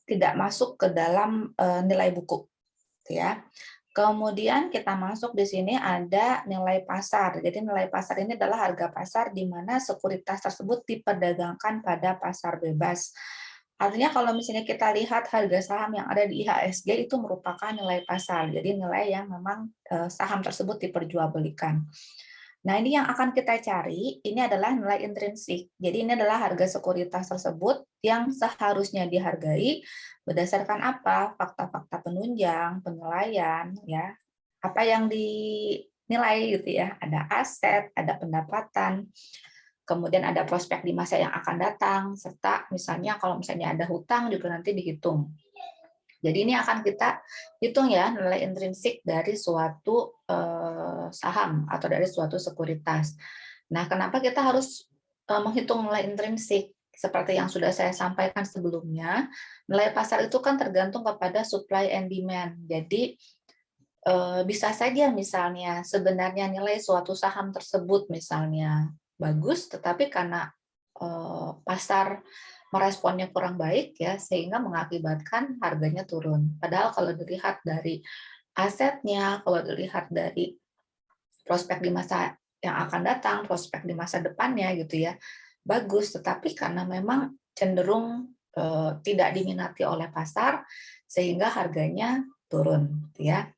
tidak masuk ke dalam nilai buku, gitu ya. Kemudian kita masuk di sini ada nilai pasar. Jadi nilai pasar ini adalah harga pasar di mana sekuritas tersebut diperdagangkan pada pasar bebas. Artinya kalau misalnya kita lihat harga saham yang ada di IHSG itu merupakan nilai pasar. Jadi nilai yang memang saham tersebut diperjualbelikan. Nah, ini yang akan kita cari, ini adalah nilai intrinsik. Jadi ini adalah harga sekuritas tersebut yang seharusnya dihargai berdasarkan apa? Fakta-fakta penunjang, penilaian, ya. Apa yang dinilai gitu ya. Ada aset, ada pendapatan, kemudian ada prospek di masa yang akan datang, serta misalnya kalau misalnya ada hutang juga nanti dihitung. Jadi ini akan kita hitung ya nilai intrinsik dari suatu saham atau dari suatu sekuritas. Nah, kenapa kita harus menghitung nilai intrinsik? Seperti yang sudah saya sampaikan sebelumnya, nilai pasar itu kan tergantung kepada supply and demand. Jadi bisa saja misalnya sebenarnya nilai suatu saham tersebut misalnya bagus, tetapi karena pasar meresponnya kurang baik ya, sehingga mengakibatkan harganya turun. Padahal kalau dilihat dari asetnya, kalau dilihat dari prospek di masa yang akan datang, prospek di masa depannya gitu ya, bagus. Tetapi karena memang cenderung tidak diminati oleh pasar, sehingga harganya turun, gitu ya.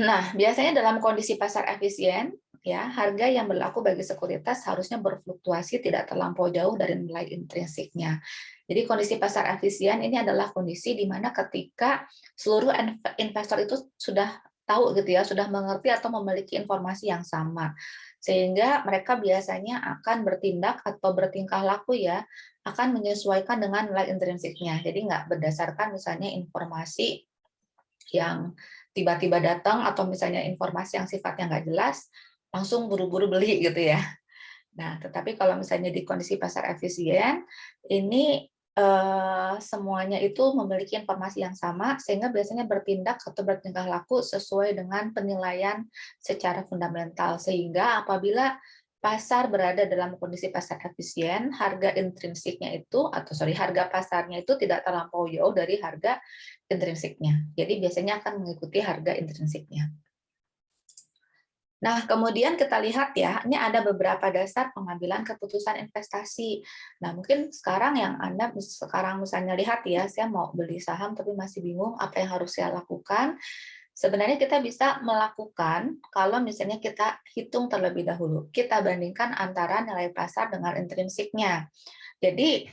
Nah, biasanya dalam kondisi pasar efisien, ya, harga yang berlaku bagi sekuritas harusnya berfluktuasi tidak terlampau jauh dari nilai intrinsiknya. Jadi kondisi pasar efisien ini adalah kondisi di mana ketika seluruh investor itu sudah tahu gitu ya, sudah mengerti atau memiliki informasi yang sama. Sehingga mereka biasanya akan bertindak atau bertingkah laku ya, akan menyesuaikan dengan nilai intrinsiknya. Jadi nggak berdasarkan misalnya informasi yang tiba-tiba datang atau misalnya informasi yang sifatnya nggak jelas, langsung buru-buru beli gitu ya. Nah, tetapi kalau misalnya di kondisi pasar efisien, ini semuanya itu memiliki informasi yang sama, sehingga biasanya bertindak atau bertingkah laku sesuai dengan penilaian secara fundamental. Sehingga apabila pasar berada dalam kondisi pasar efisien, harga intrinsiknya itu, atau sorry, harga pasarnya itu tidak terlampau jauh dari harga intrinsiknya. Jadi biasanya akan mengikuti harga intrinsiknya. Nah, kemudian kita lihat ya, ini ada beberapa dasar pengambilan keputusan investasi. Nah, mungkin sekarang yang Anda sekarang misalnya lihat ya, saya mau beli saham tapi masih bingung apa yang harus saya lakukan. Sebenarnya kita bisa melakukan kalau misalnya kita hitung terlebih dahulu. Kita bandingkan antara nilai pasar dengan intrinsiknya. Jadi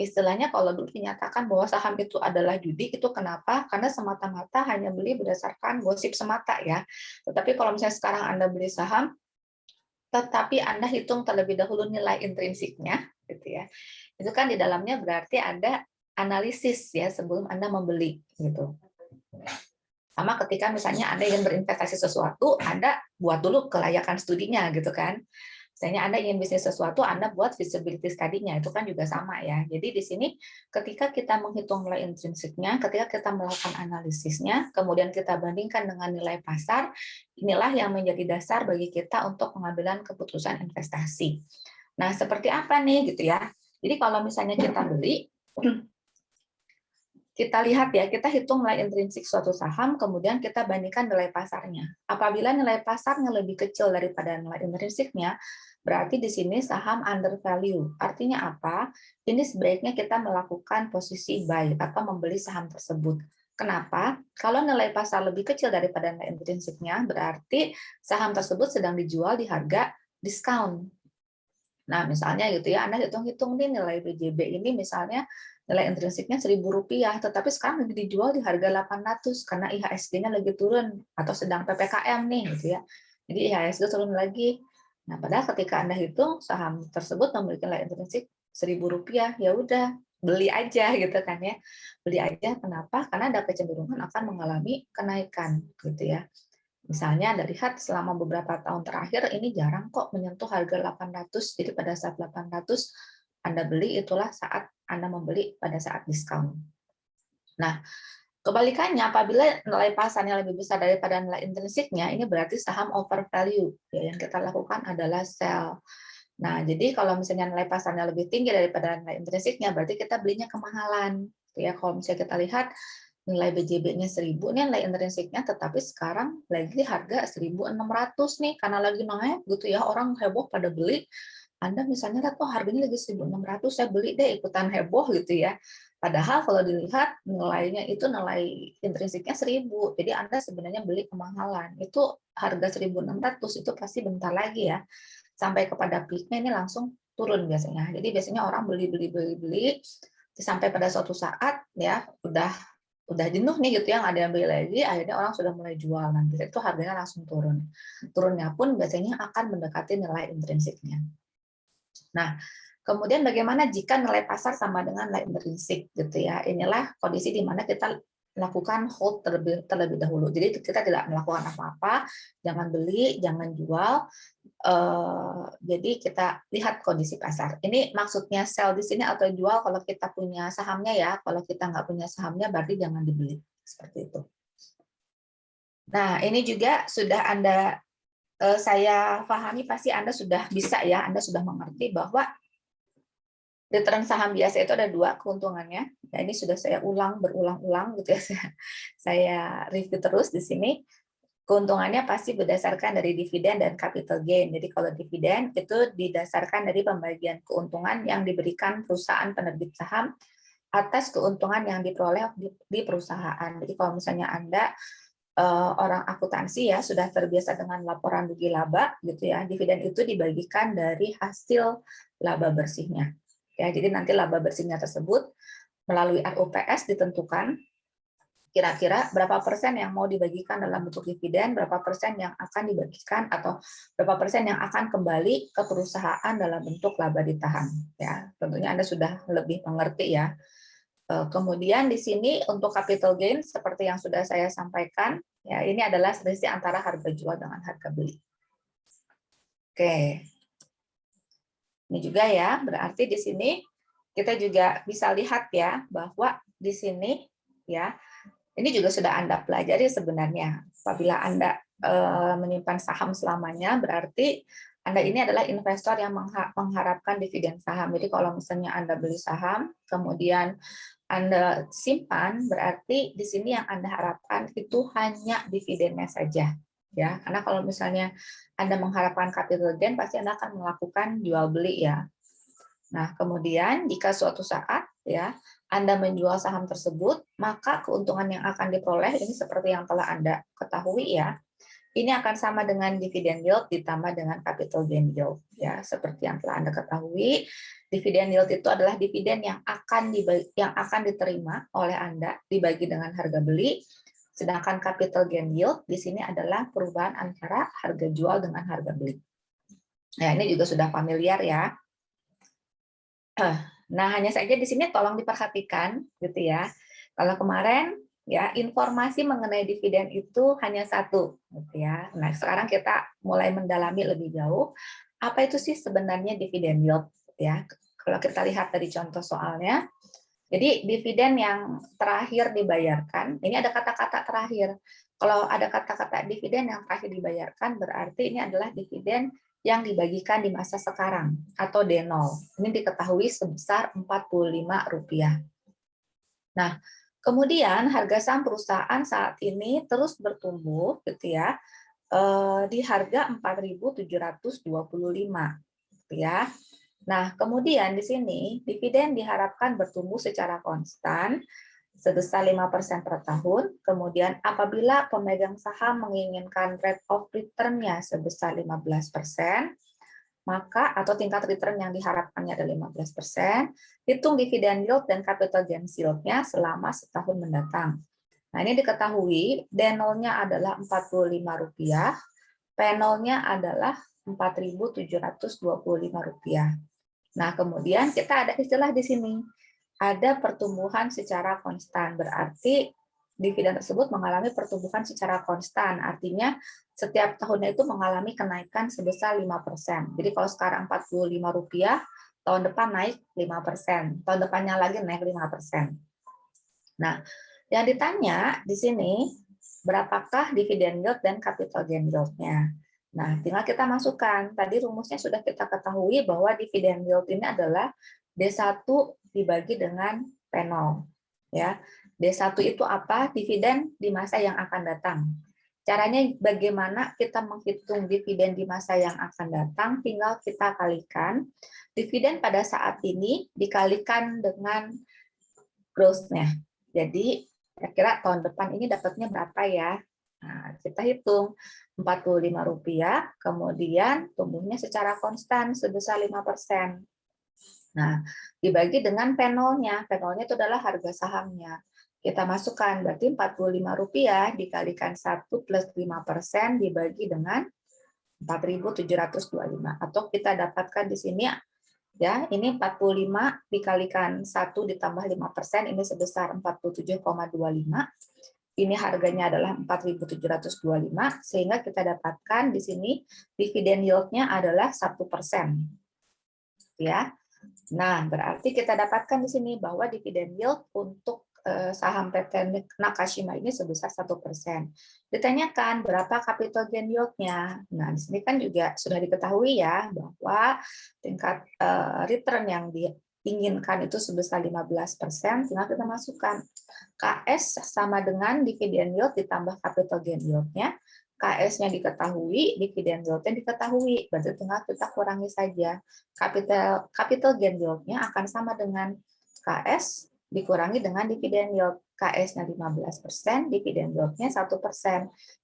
istilahnya kalau dulu dinyatakan bahwa saham itu adalah judi, itu kenapa? Karena semata-mata hanya beli berdasarkan gosip semata ya. Tetapi kalau misalnya sekarang Anda beli saham, tetapi Anda hitung terlebih dahulu nilai intrinsiknya, gitu ya. Itu kan di dalamnya berarti ada analisis ya sebelum Anda membeli, gitu. Sama ketika misalnya Anda ingin berinvestasi sesuatu, Anda buat dulu kelayakan studinya, gitu kan. Misalnya Anda ingin bisnis sesuatu, Anda buat feasibility study-nya, itu kan juga sama ya. Jadi di sini ketika kita menghitung nilai intrinsiknya, ketika kita melakukan analisisnya, kemudian kita bandingkan dengan nilai pasar, inilah yang menjadi dasar bagi kita untuk pengambilan keputusan investasi. Nah, seperti apa nih gitu ya. Jadi kalau misalnya kita beli, kita lihat ya, kita hitung nilai intrinsik suatu saham, kemudian kita bandingkan nilai pasarnya. Apabila nilai pasarnya lebih kecil daripada nilai intrinsiknya, berarti di sini saham under value. Artinya apa? Ini sebaiknya kita melakukan posisi buy atau membeli saham tersebut. Kenapa? Kalau nilai pasar lebih kecil daripada nilai intrinsiknya, berarti saham tersebut sedang dijual di harga diskon. Nah, misalnya gitu ya, Anda hitung-hitung nih nilai BJB ini misalnya nilai intrinsiknya Rp1.000, tetapi sekarang lagi dijual di harga 800 karena IHSG-nya lagi turun atau sedang PPKM nih gitu ya. Jadi IHSG turun lagi. Nah, padahal ketika Anda hitung saham tersebut memiliki nilai intrinsik Rp1.000, ya udah beli aja gitu kan ya. Beli aja kenapa? Karena ada kecenderungan akan mengalami kenaikan gitu ya. Misalnya dari lihat selama beberapa tahun terakhir ini jarang kok menyentuh harga 800. Jadi pada saat 800 Anda beli, itulah saat Anda membeli pada saat diskon. Nah, kebalikannya apabila nilai pasarnya lebih besar daripada nilai intrinsiknya, ini berarti saham over value. Ya, yang kita lakukan adalah sell. Nah, jadi kalau misalnya nilai pasarnya lebih tinggi daripada nilai intrinsiknya, berarti kita belinya kemahalan. Ya, kalau misalnya kita lihat nilai BJB-nya 1.000, nih nilai intrinsiknya, tetapi sekarang lagi harga 1.600 nih, karena lagi naik gitu ya, orang heboh pada beli. Anda misalnya lihat, oh harganya lagi 1.600, saya beli deh, ikutan heboh gitu ya. Padahal kalau dilihat nilainya itu nilai intrinsiknya 1.000, jadi Anda sebenarnya beli kemahalan. Itu harga 1.600 itu pasti bentar lagi ya, sampai kepada peak-nya ini langsung turun biasanya. Jadi biasanya orang beli sampai pada suatu saat ya udah jenuh nih gitu ya, nggak ada yang beli lagi, akhirnya orang sudah mulai jual, nanti itu harganya langsung turun. Turunnya pun biasanya akan mendekati nilai intrinsiknya. Nah, kemudian bagaimana jika nilai pasar sama dengan nilai intrinsik gitu ya? Inilah kondisi di mana kita melakukan hold terlebih dahulu. Jadi kita tidak melakukan apa-apa, jangan beli, jangan jual. Jadi kita lihat kondisi pasar. Ini maksudnya sell di sini atau jual kalau kita punya sahamnya ya. Kalau kita nggak punya sahamnya berarti jangan dibeli. Seperti itu. Nah, ini juga sudah saya pahami pasti Anda sudah bisa ya, Anda sudah mengerti bahwa return saham biasa itu ada 2 keuntungannya. Nah, ini sudah saya ulang berulang-ulang gitu ya. Saya review terus di sini. Keuntungannya pasti berdasarkan dari dividen dan capital gain. Jadi kalau dividen itu didasarkan dari pembagian keuntungan yang diberikan perusahaan penerbit saham atas keuntungan yang diperoleh di perusahaan. Jadi kalau misalnya Anda orang akuntansi ya sudah terbiasa dengan laporan rugi laba gitu ya, dividen itu dibagikan dari hasil laba bersihnya. Ya, jadi nanti laba bersihnya tersebut melalui RUPS ditentukan kira-kira berapa persen yang mau dibagikan dalam bentuk dividen, berapa persen yang akan dibagikan atau berapa persen yang akan kembali ke perusahaan dalam bentuk laba ditahan. Ya, tentunya Anda sudah lebih mengerti ya. Kemudian di sini untuk capital gain seperti yang sudah saya sampaikan, ya ini adalah selisih antara harga jual dengan harga beli. Oke. Ini juga ya, berarti di sini kita juga bisa lihat ya bahwa di sini ya ini juga sudah Anda pelajari sebenarnya. Apabila Anda menyimpan saham selamanya, berarti Anda ini adalah investor yang mengharapkan dividen saham. Jadi kalau misalnya Anda beli saham, kemudian Anda simpan, berarti di sini yang Anda harapkan itu hanya dividennya saja. Ya, karena kalau misalnya Anda mengharapkan capital gain, pasti Anda akan melakukan jual beli ya. Nah, kemudian jika suatu saat ya Anda menjual saham tersebut, maka keuntungan yang akan diperoleh ini seperti yang telah Anda ketahui ya. Ini akan sama dengan dividen yield ditambah dengan capital gain yield ya. Seperti yang telah Anda ketahui, dividen yield itu adalah dividen yang akan diterima oleh Anda dibagi dengan harga beli. Sedangkan capital gain yield di sini adalah perubahan antara harga jual dengan harga beli. Nah, ini juga sudah familiar ya. Nah, hanya saja di sini tolong diperhatikan gitu ya. Kalau kemarin ya informasi mengenai dividen itu hanya satu gitu ya. Nah, sekarang kita mulai mendalami lebih jauh apa itu sih sebenarnya dividen yield ya. Kalau kita lihat dari contoh soalnya, jadi dividen yang terakhir dibayarkan, ini ada kata-kata terakhir. Kalau ada kata-kata dividen yang terakhir dibayarkan berarti ini adalah dividen yang dibagikan di masa sekarang atau D0. Ini diketahui sebesar Rp45. Nah, kemudian harga saham perusahaan saat ini terus bertumbuh gitu ya di harga 4.725 gitu ya. Nah, kemudian di sini dividen diharapkan bertumbuh secara konstan sebesar 5% per tahun. Kemudian apabila pemegang saham menginginkan rate of return-nya sebesar 15%, maka atau tingkat return yang diharapkannya adalah 15%, hitung dividen yield dan capital gain yield-nya selama setahun mendatang. Nah, ini diketahui D0-nya adalah Rp45, P0-nya adalah Rp4.725. Nah, kemudian kita ada istilah di sini. Ada pertumbuhan secara konstan, berarti dividen tersebut mengalami pertumbuhan secara konstan. Artinya setiap tahunnya itu mengalami kenaikan sebesar 5%. Jadi kalau sekarang Rp45, tahun depan naik 5%, tahun depannya lagi naik 5%. Nah, yang ditanya di sini, berapakah dividen yield dan capital gain yield-nya? Nah, tinggal kita masukkan. Tadi rumusnya sudah kita ketahui bahwa dividen yield ini adalah D1 dibagi dengan P0. Ya, D1 itu apa? Dividen di masa yang akan datang. Caranya bagaimana kita menghitung dividen di masa yang akan datang, tinggal kita kalikan dividen pada saat ini dikalikan dengan growth-nya. Jadi kira-kira tahun depan ini dapatnya berapa ya? Nah, kita hitung Rp45, kemudian tumbuhnya secara konstan sebesar 5%. Nah, dibagi dengan P0-nya. P0-nya itu adalah harga sahamnya. Kita masukkan, berarti Rp45 dikalikan 1 plus 5% dibagi dengan 4.725. Atau kita dapatkan di sini, ya, ini 45 dikalikan 1 ditambah 5%, ini sebesar 47,25. Ini harganya adalah 4.725, sehingga kita dapatkan di sini dividen yield-nya adalah 1%. Ya. Nah, berarti kita dapatkan di sini bahwa dividen yield untuk saham PT Nakashima ini sebesar 1%. Ditanyakan berapa capital gain yield-nya. Nah, di sini kan juga sudah diketahui ya bahwa tingkat return yang diinginkan itu sebesar 15%, tinggal kita masukkan. KS sama dengan dividen yield ditambah capital gain yield-nya. KS-nya diketahui, dividen yield-nya diketahui, berarti tinggal kita kurangi saja. Capital gain yield-nya akan sama dengan KS dikurangi dengan dividen yield. KS-nya 15%, dividen yield-nya 1%.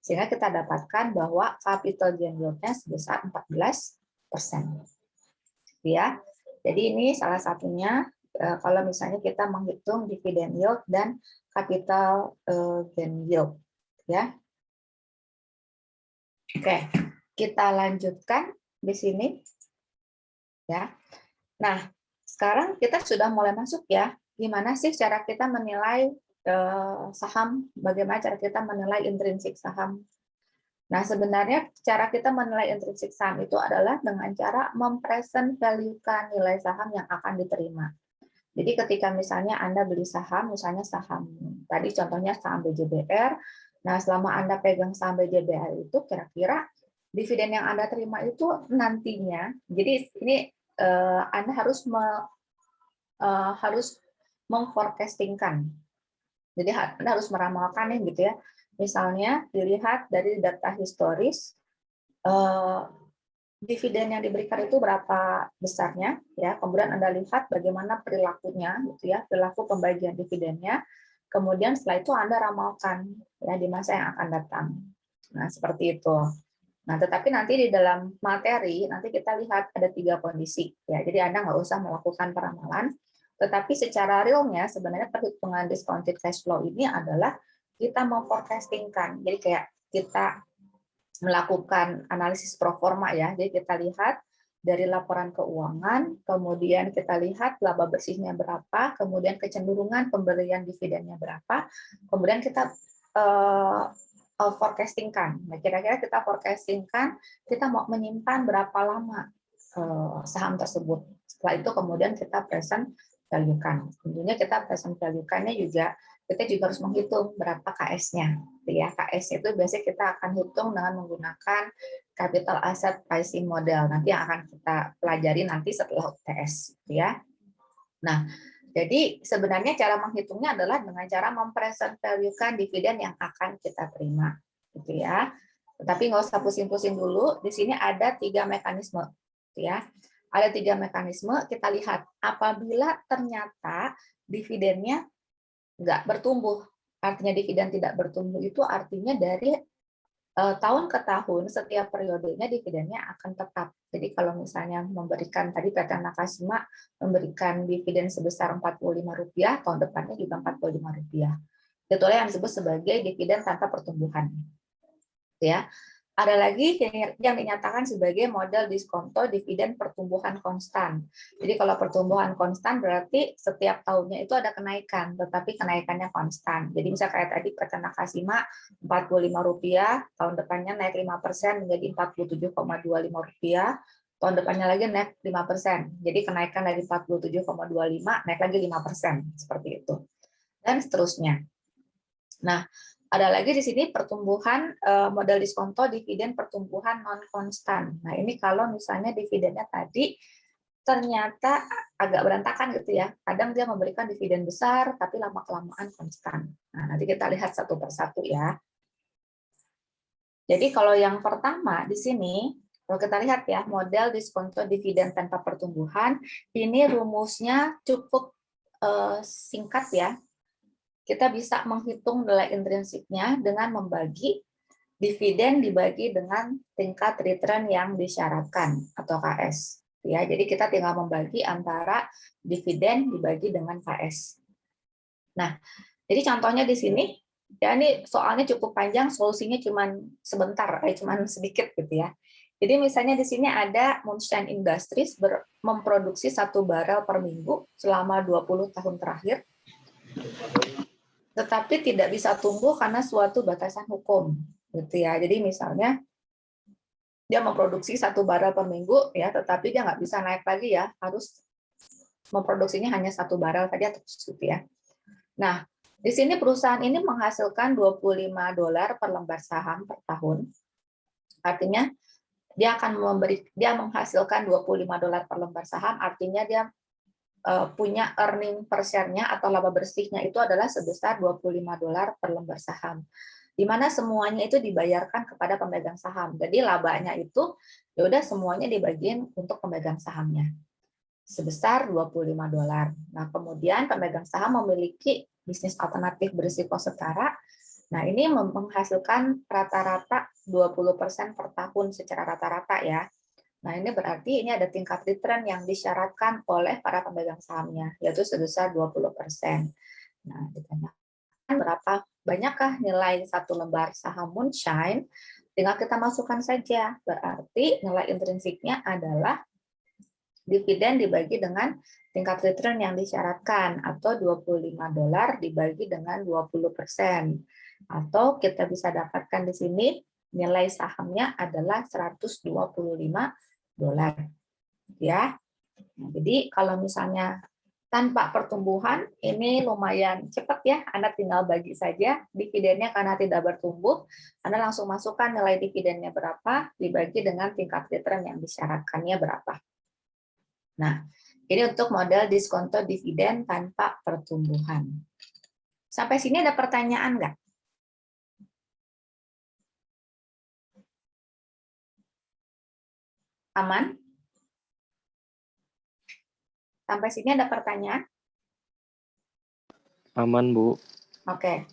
Sehingga kita dapatkan bahwa capital gain yield-nya sebesar 14%. Ya. Jadi ini salah satunya kalau misalnya kita menghitung dividen yield dan capital gain yield. Ya. Oke, kita lanjutkan di sini. Ya. Nah, sekarang kita sudah mulai masuk ya. Gimana sih cara kita menilai saham? Bagaimana cara kita menilai intrinsik saham? Nah, sebenarnya cara kita menilai intrinsik saham itu adalah dengan cara mempresent value-kan nilai saham yang akan diterima. Jadi ketika misalnya Anda beli saham, misalnya saham, tadi contohnya saham BJBR, nah selama Anda pegang saham BJBR itu kira-kira dividen yang Anda terima itu nantinya, jadi ini Anda harus mengforecastingkan. Jadi Anda harus meramalkan nih gitu ya. Misalnya dilihat dari data historis dividen yang diberikan itu berapa besarnya ya. Kemudian Anda lihat bagaimana perilakunya gitu ya, perilaku pembagian dividennya. Kemudian setelah itu Anda ramalkan ya di masa yang akan datang. Nah, seperti itu. Nah, tetapi nanti di dalam materi nanti kita lihat ada 3 kondisi ya. Jadi Anda nggak usah melakukan peramalan, tetapi secara realnya sebenarnya perhitungan discounted cash flow ini adalah kita memforecastingkan. Jadi kayak kita melakukan analisis pro forma ya. Jadi kita lihat dari laporan keuangan, kemudian kita lihat laba bersihnya berapa, kemudian kecenderungan pemberian dividennya berapa, kemudian kita forecastingkan. Nah, kira-kira kita forecastingkan kita mau menyimpan berapa lama saham tersebut. Setelah itu kemudian kita present value-kan. Tentunya kita present value-kannya juga kita juga harus menghitung berapa KS-nya. Ya, KS itu biasanya kita akan hitung dengan menggunakan capital asset pricing model. Nanti yang akan kita pelajari nanti setelah UTS, ya. Nah, jadi sebenarnya cara menghitungnya adalah dengan cara mempresent value-kan dividen yang akan kita terima, gitu ya. Tetapi nggak usah pusing-pusing dulu. Di sini ada 3 mekanisme, gitu ya. Ada 3 mekanisme. Kita lihat apabila ternyata dividennya nggak bertumbuh. Artinya dividen tidak bertumbuh itu artinya dari tahun ke tahun setiap periodenya dividennya akan tetap. Jadi kalau misalnya memberikan tadi PT Nakashima memberikan dividen sebesar Rp45, tahun depannya juga Rp45. Itulah yang disebut sebagai dividen tanpa pertumbuhan. Ya. Ada lagi yang dinyatakan sebagai model diskonto dividen pertumbuhan konstan. Jadi kalau pertumbuhan konstan berarti setiap tahunnya itu ada kenaikan, tetapi kenaikannya konstan. Jadi misalnya kayak tadi PT Nakashima Rp45, tahun depannya naik 5% menjadi Rp47,25, tahun depannya lagi naik 5%. Jadi kenaikan dari 47,25 naik lagi 5%, seperti itu. Dan seterusnya. Nah, ada lagi di sini pertumbuhan modal diskonto dividen pertumbuhan non konstan. Nah, ini kalau misalnya dividennya tadi ternyata agak berantakan gitu ya. Kadang dia memberikan dividen besar, tapi lama-kelamaan konstan. Nah, nanti kita lihat satu persatu ya. Jadi kalau yang pertama di sini, kalau kita lihat ya, model diskonto dividen tanpa pertumbuhan, ini rumusnya cukup singkat ya. Kita bisa menghitung nilai intrinsiknya dengan membagi dividen dibagi dengan tingkat return yang disyaratkan atau KS. Ya, jadi kita tinggal membagi antara dividen dibagi dengan KS. Nah, jadi contohnya di sini, ya ini soalnya cukup panjang, solusinya cuma sebentar, cuma sedikit gitu ya. Jadi misalnya di sini ada Moonshine Industries memproduksi 1 barel per minggu selama 20 tahun terakhir, tetapi tidak bisa tumbuh karena suatu batasan hukum, gitu ya. Jadi misalnya dia memproduksi 1 barel per minggu, ya, tetapi dia nggak bisa naik lagi ya, harus memproduksinya hanya 1 barel saja terus, gitu ya. Nah, di sini perusahaan ini menghasilkan $25 per lembar saham per tahun. Artinya dia menghasilkan $25 per lembar saham, artinya dia punya earning per share-nya atau laba bersihnya itu adalah sebesar $25 per lembar saham. Di mana semuanya itu dibayarkan kepada pemegang saham. Jadi labanya itu ya udah semuanya dibagiin untuk pemegang sahamnya. Sebesar $25. Nah, kemudian pemegang saham memiliki bisnis alternatif berisiko setara. Nah, ini menghasilkan rata-rata 20% per tahun secara rata-rata ya. Nah, ini berarti ini ada tingkat return yang disyaratkan oleh para pemegang sahamnya, yaitu sebesar 20%. Nah, ditanyakan berapa banyakkah nilai 1 lembar saham Moonshine? Tinggal kita masukkan saja. Berarti nilai intrinsiknya adalah dividen dibagi dengan tingkat return yang disyaratkan, atau $25 dibagi dengan 20%. Atau kita bisa dapatkan di sini nilai sahamnya adalah $125. Ya. Nah, jadi kalau misalnya tanpa pertumbuhan, ini lumayan cepat ya, Anda tinggal bagi saja dividennya karena tidak bertumbuh, Anda langsung masukkan nilai dividennya berapa, dibagi dengan tingkat return yang disyaratkannya berapa. Nah, ini untuk model diskonto dividen tanpa pertumbuhan. Sampai sini ada pertanyaan nggak? Aman? Sampai sini ada pertanyaan? Aman, Bu. Oke.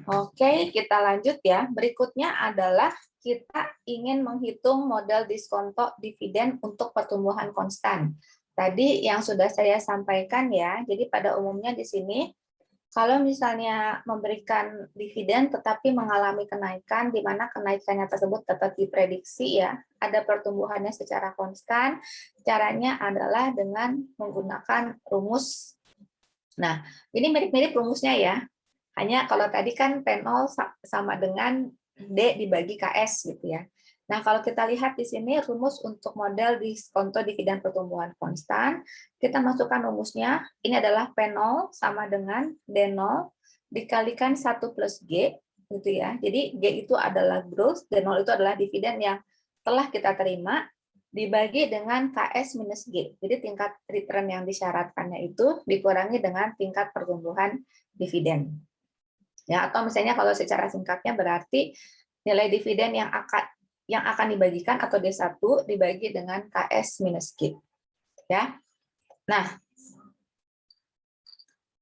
Oke, kita lanjut ya. Berikutnya adalah kita ingin menghitung model diskonto dividen untuk pertumbuhan konstan. Tadi yang sudah saya sampaikan ya, jadi pada umumnya di sini, kalau misalnya memberikan dividen tetapi mengalami kenaikan, di mana kenaikannya tersebut tetap diprediksi ya, ada pertumbuhannya secara konstan, caranya adalah dengan menggunakan rumus. Nah, ini mirip-mirip rumusnya ya. Hanya kalau tadi kan P0 sama dengan D dibagi KS gitu ya. Nah, kalau kita lihat di sini rumus untuk model diskonto dividen pertumbuhan konstan, kita masukkan rumusnya. Ini adalah P0 sama dengan D0 dikalikan 1 plus G gitu ya. Jadi G itu adalah gross, D0 itu adalah dividen yang telah kita terima dibagi dengan KS minus G. Jadi tingkat return yang disyaratkannya itu dikurangi dengan tingkat pertumbuhan dividen. Ya, atau misalnya kalau secara singkatnya berarti nilai dividen yang akan dibagikan atau D1 dibagi dengan KS minus G. Ya. Nah,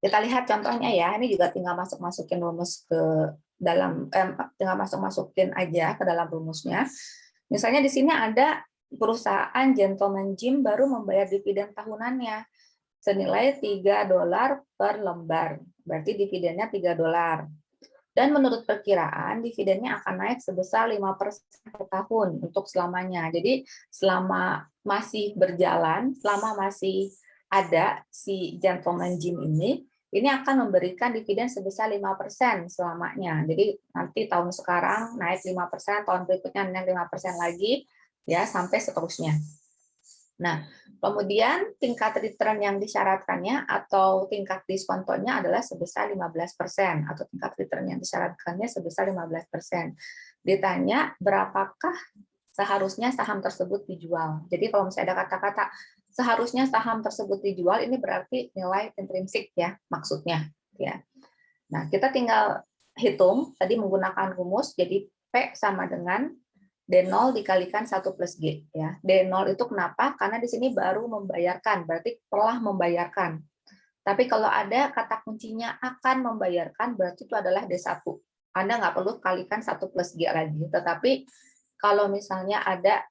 kita lihat contohnya ya. Ini juga tinggal masukin rumus ke dalam tinggal masukin aja ke dalam rumusnya. Misalnya di sini ada perusahaan Gentleman Gym baru membayar dividen tahunannya senilai $3 per lembar. Berarti dividennya $3. Dan menurut perkiraan, dividennya akan naik sebesar 5% per tahun untuk selamanya. Jadi selama masih berjalan, selama masih ada si Gentleman Gym ini akan memberikan dividen sebesar 5% selamanya. Jadi nanti tahun sekarang naik 5%, tahun berikutnya naik 5% lagi, ya sampai seterusnya. Nah, kemudian tingkat return yang disyaratkannya atau tingkat diskontonya adalah sebesar 15%, atau tingkat return yang disyaratkannya sebesar 15%. Ditanya berapakah seharusnya saham tersebut dijual. Jadi kalau misalnya ada kata-kata seharusnya saham tersebut dijual, ini berarti nilai intrinsik ya maksudnya ya. Nah, kita tinggal hitung tadi menggunakan rumus, jadi P sama dengan D0 dikalikan 1 plus G ya. D0 itu kenapa? Karena di sini baru membayarkan, berarti telah membayarkan. Tapi kalau ada kata kuncinya akan membayarkan, berarti itu adalah D1. Anda nggak perlu kalikan 1 plus G lagi. Tetapi kalau misalnya ada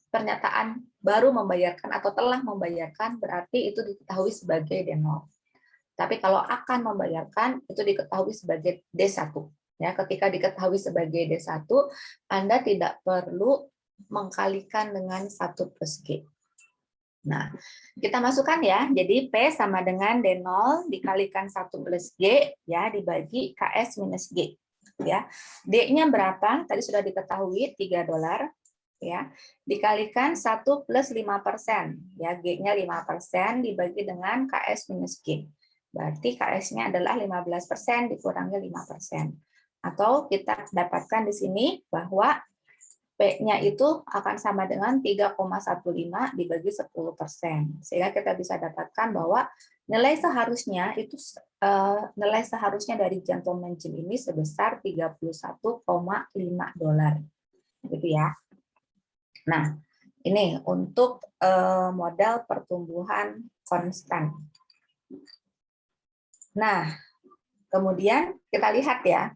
pernyataan baru membayarkan atau telah membayarkan, berarti itu diketahui sebagai D0. Tapi kalau akan membayarkan, itu diketahui sebagai D1. Ya, ketika diketahui sebagai D1, Anda tidak perlu mengkalikan dengan 1 plus G. Nah, kita masukkan ya. Jadi P sama dengan D0 dikalikan 1 plus G ya dibagi KS minus G. Ya. D-nya berapa? Tadi sudah diketahui $3 ya. Dikalikan 1 plus 5%. Ya, G-nya 5% dibagi dengan KS minus G. Berarti KS-nya adalah 15% dikurangi 5%. Atau kita dapatkan di sini bahwa P-nya itu akan sama dengan 3,15 dibagi 10%. Sehingga kita bisa dapatkan bahwa nilai seharusnya itu nilai seharusnya dari gentleman gin ini sebesar $31,5. Gitu ya. Nah, ini untuk modal pertumbuhan konstan. Nah, kemudian kita lihat ya,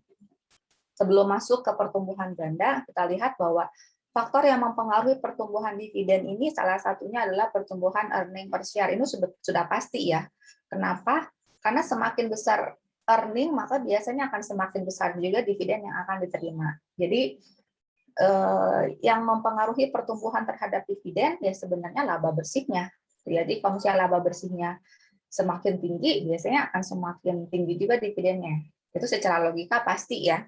sebelum masuk ke pertumbuhan ganda, kita lihat bahwa faktor yang mempengaruhi pertumbuhan dividen ini salah satunya adalah pertumbuhan earning per share. Ini sudah pasti ya. Kenapa? Karena semakin besar earning, maka biasanya akan semakin besar juga dividen yang akan diterima. Jadi yang mempengaruhi pertumbuhan terhadap dividen ya sebenarnya laba bersihnya. Jadi kalau misalnya laba bersihnya semakin tinggi, biasanya akan semakin tinggi juga dividennya. Itu secara logika pasti ya.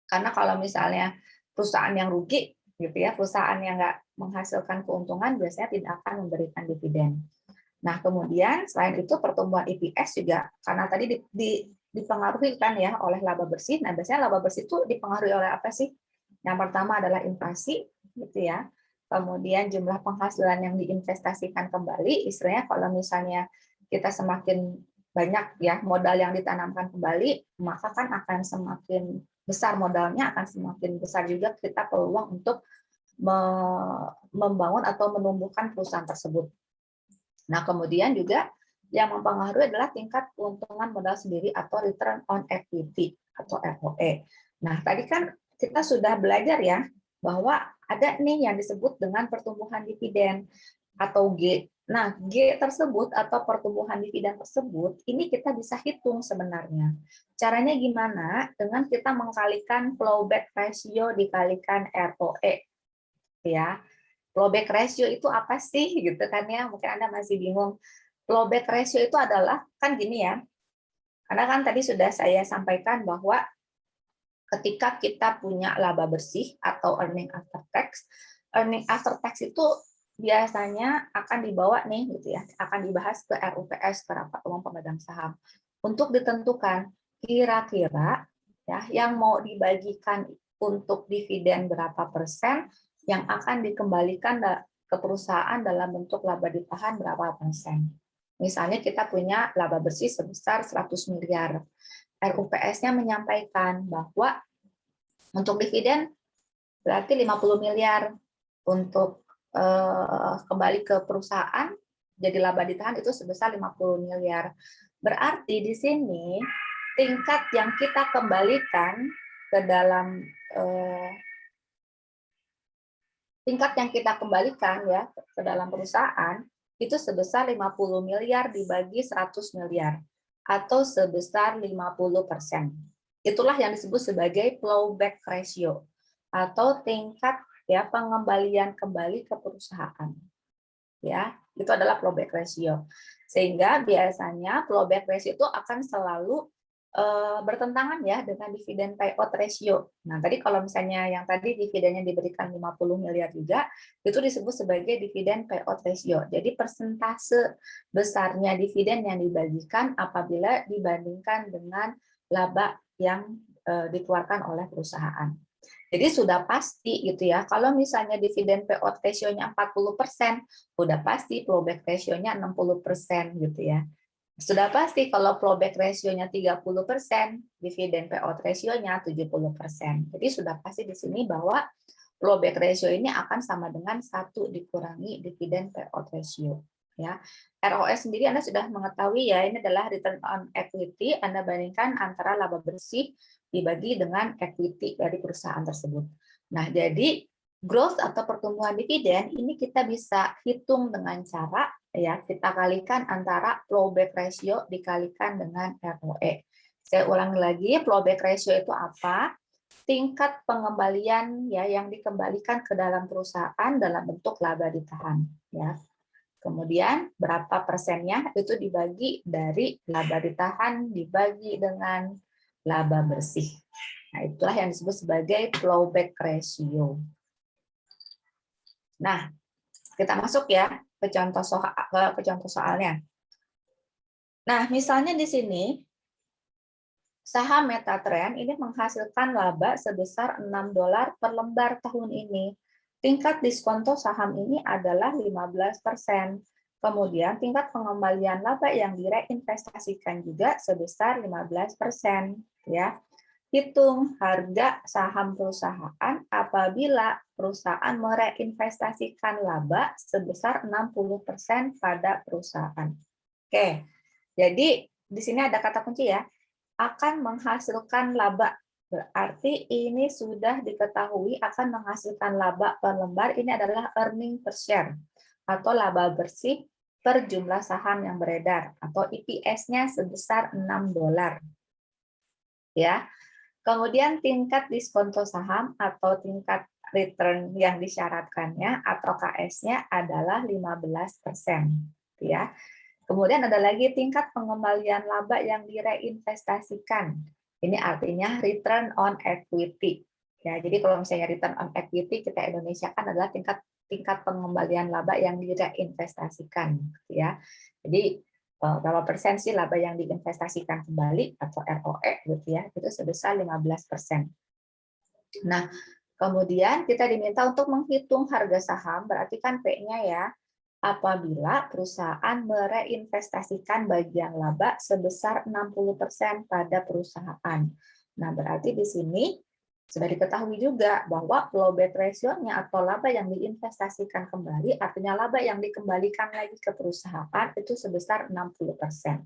Karena kalau misalnya perusahaan yang rugi, gitu ya, perusahaan yang nggak menghasilkan keuntungan biasanya tidak akan memberikan dividen. Nah, kemudian selain itu pertumbuhan EPS juga karena tadi dipengaruhi kan ya oleh laba bersih. Nah, biasanya laba bersih itu dipengaruhi oleh apa sih? Yang pertama adalah inflasi, gitu ya. Kemudian jumlah penghasilan yang diinvestasikan kembali, istilahnya kalau misalnya kita semakin banyak ya modal yang ditanamkan kembali, maka kan akan semakin besar modalnya, akan semakin besar juga kita peluang untuk membangun atau menumbuhkan perusahaan tersebut. Nah, kemudian juga yang mempengaruhi adalah tingkat keuntungan modal sendiri atau return on equity atau ROE. Nah, tadi kan kita sudah belajar ya bahwa ada nih yang disebut dengan pertumbuhan dividen atau G. Nah, G tersebut atau pertumbuhan dividen tersebut, ini kita bisa hitung sebenarnya. Caranya gimana? Dengan kita mengkalikan plowback ratio dikalikan ROE. Ya, plowback ratio itu apa sih? Gitu kan ya, mungkin Anda masih bingung. Plowback ratio itu adalah, kan gini ya, karena kan tadi sudah saya sampaikan bahwa ketika kita punya laba bersih atau earning after tax itu biasanya akan dibawa nih gitu ya, akan dibahas ke RUPS, ke rapat umum pemegang saham, untuk ditentukan kira-kira ya yang mau dibagikan untuk dividen berapa persen yang akan dikembalikan ke perusahaan dalam bentuk laba ditahan berapa persen. Misalnya kita punya laba bersih sebesar 100 miliar. RUPS-nya menyampaikan bahwa untuk dividen berarti 50 miliar untuk kembali ke perusahaan, jadi laba ditahan itu sebesar 50 miliar. Berarti di sini tingkat yang kita kembalikan ke dalam tingkat yang kita kembalikan ya ke dalam perusahaan itu sebesar 50 miliar dibagi 100 miliar atau sebesar 50%. Itulah yang disebut sebagai plowback ratio atau tingkat ya pengembalian kembali ke perusahaan. Ya, itu adalah plowback ratio. Sehingga biasanya plowback ratio itu akan selalu bertentangan ya dengan dividen payout ratio. Nah, tadi kalau misalnya yang tadi dividennya diberikan 50 miliar juga, itu disebut sebagai dividen payout ratio. Jadi persentase besarnya dividen yang dibagikan apabila dibandingkan dengan laba yang dikeluarkan oleh perusahaan. Jadi sudah pasti gitu ya, kalau misalnya dividen payout ratio-nya 40%, udah pasti plowback ratio-nya 60% gitu ya. Sudah pasti kalau plowback ratio-nya 30%, dividen payout ratio-nya 70%. Jadi sudah pasti di sini bahwa plowback ratio ini akan sama dengan 1 dikurangi dividen payout ratio. Ya. ROE sendiri Anda sudah mengetahui ya, ini adalah return on equity, Anda bandingkan antara laba bersih dibagi dengan equity dari perusahaan tersebut. Nah, jadi growth atau pertumbuhan dividen ini kita bisa hitung dengan cara ya kita kalikan antara plowback ratio dikalikan dengan ROE. Saya ulangi lagi, plowback ratio itu apa? Tingkat pengembalian ya yang dikembalikan ke dalam perusahaan dalam bentuk laba ditahan ya. Kemudian berapa persennya itu dibagi dari laba ditahan dibagi dengan laba bersih. Nah, itulah yang disebut sebagai plowback ratio. Nah, kita masuk ya ke contoh soalnya. Nah, misalnya di sini saham Metatrend ini menghasilkan laba sebesar $6 per lembar tahun ini. Tingkat diskonto saham ini adalah 15%. Kemudian tingkat pengembalian laba yang direinvestasikan juga sebesar 15%. Ya. Hitung harga saham perusahaan apabila perusahaan mereinvestasikan laba sebesar 60% pada perusahaan. Oke, jadi di sini ada kata kunci ya, akan menghasilkan laba. Berarti ini sudah diketahui akan menghasilkan laba per lembar, ini adalah earning per share atau laba bersih per jumlah saham yang beredar atau EPS-nya sebesar $6. Ya. Kemudian tingkat diskonto saham atau tingkat return yang disyaratkannya atau KS-nya adalah 15%. Ya. Kemudian ada lagi tingkat pengembalian laba yang direinvestasikan. Ini artinya return on equity. Ya, jadi kalau misalnya return on equity kita Indonesia kan adalah tingkat pengembalian laba yang direinvestasikan. Ya. Jadi berapa persen sih laba yang diinvestasikan kembali atau ROE gitu ya, itu sebesar 15%. Nah, kemudian kita diminta untuk menghitung harga saham, berarti kan P-nya ya, apabila perusahaan mereinvestasikan bagian laba sebesar 60% pada perusahaan. Nah, berarti di sini sudah diketahui juga bahwa plowback ratio-nya atau laba yang diinvestasikan kembali, artinya laba yang dikembalikan lagi ke perusahaan itu sebesar 60%.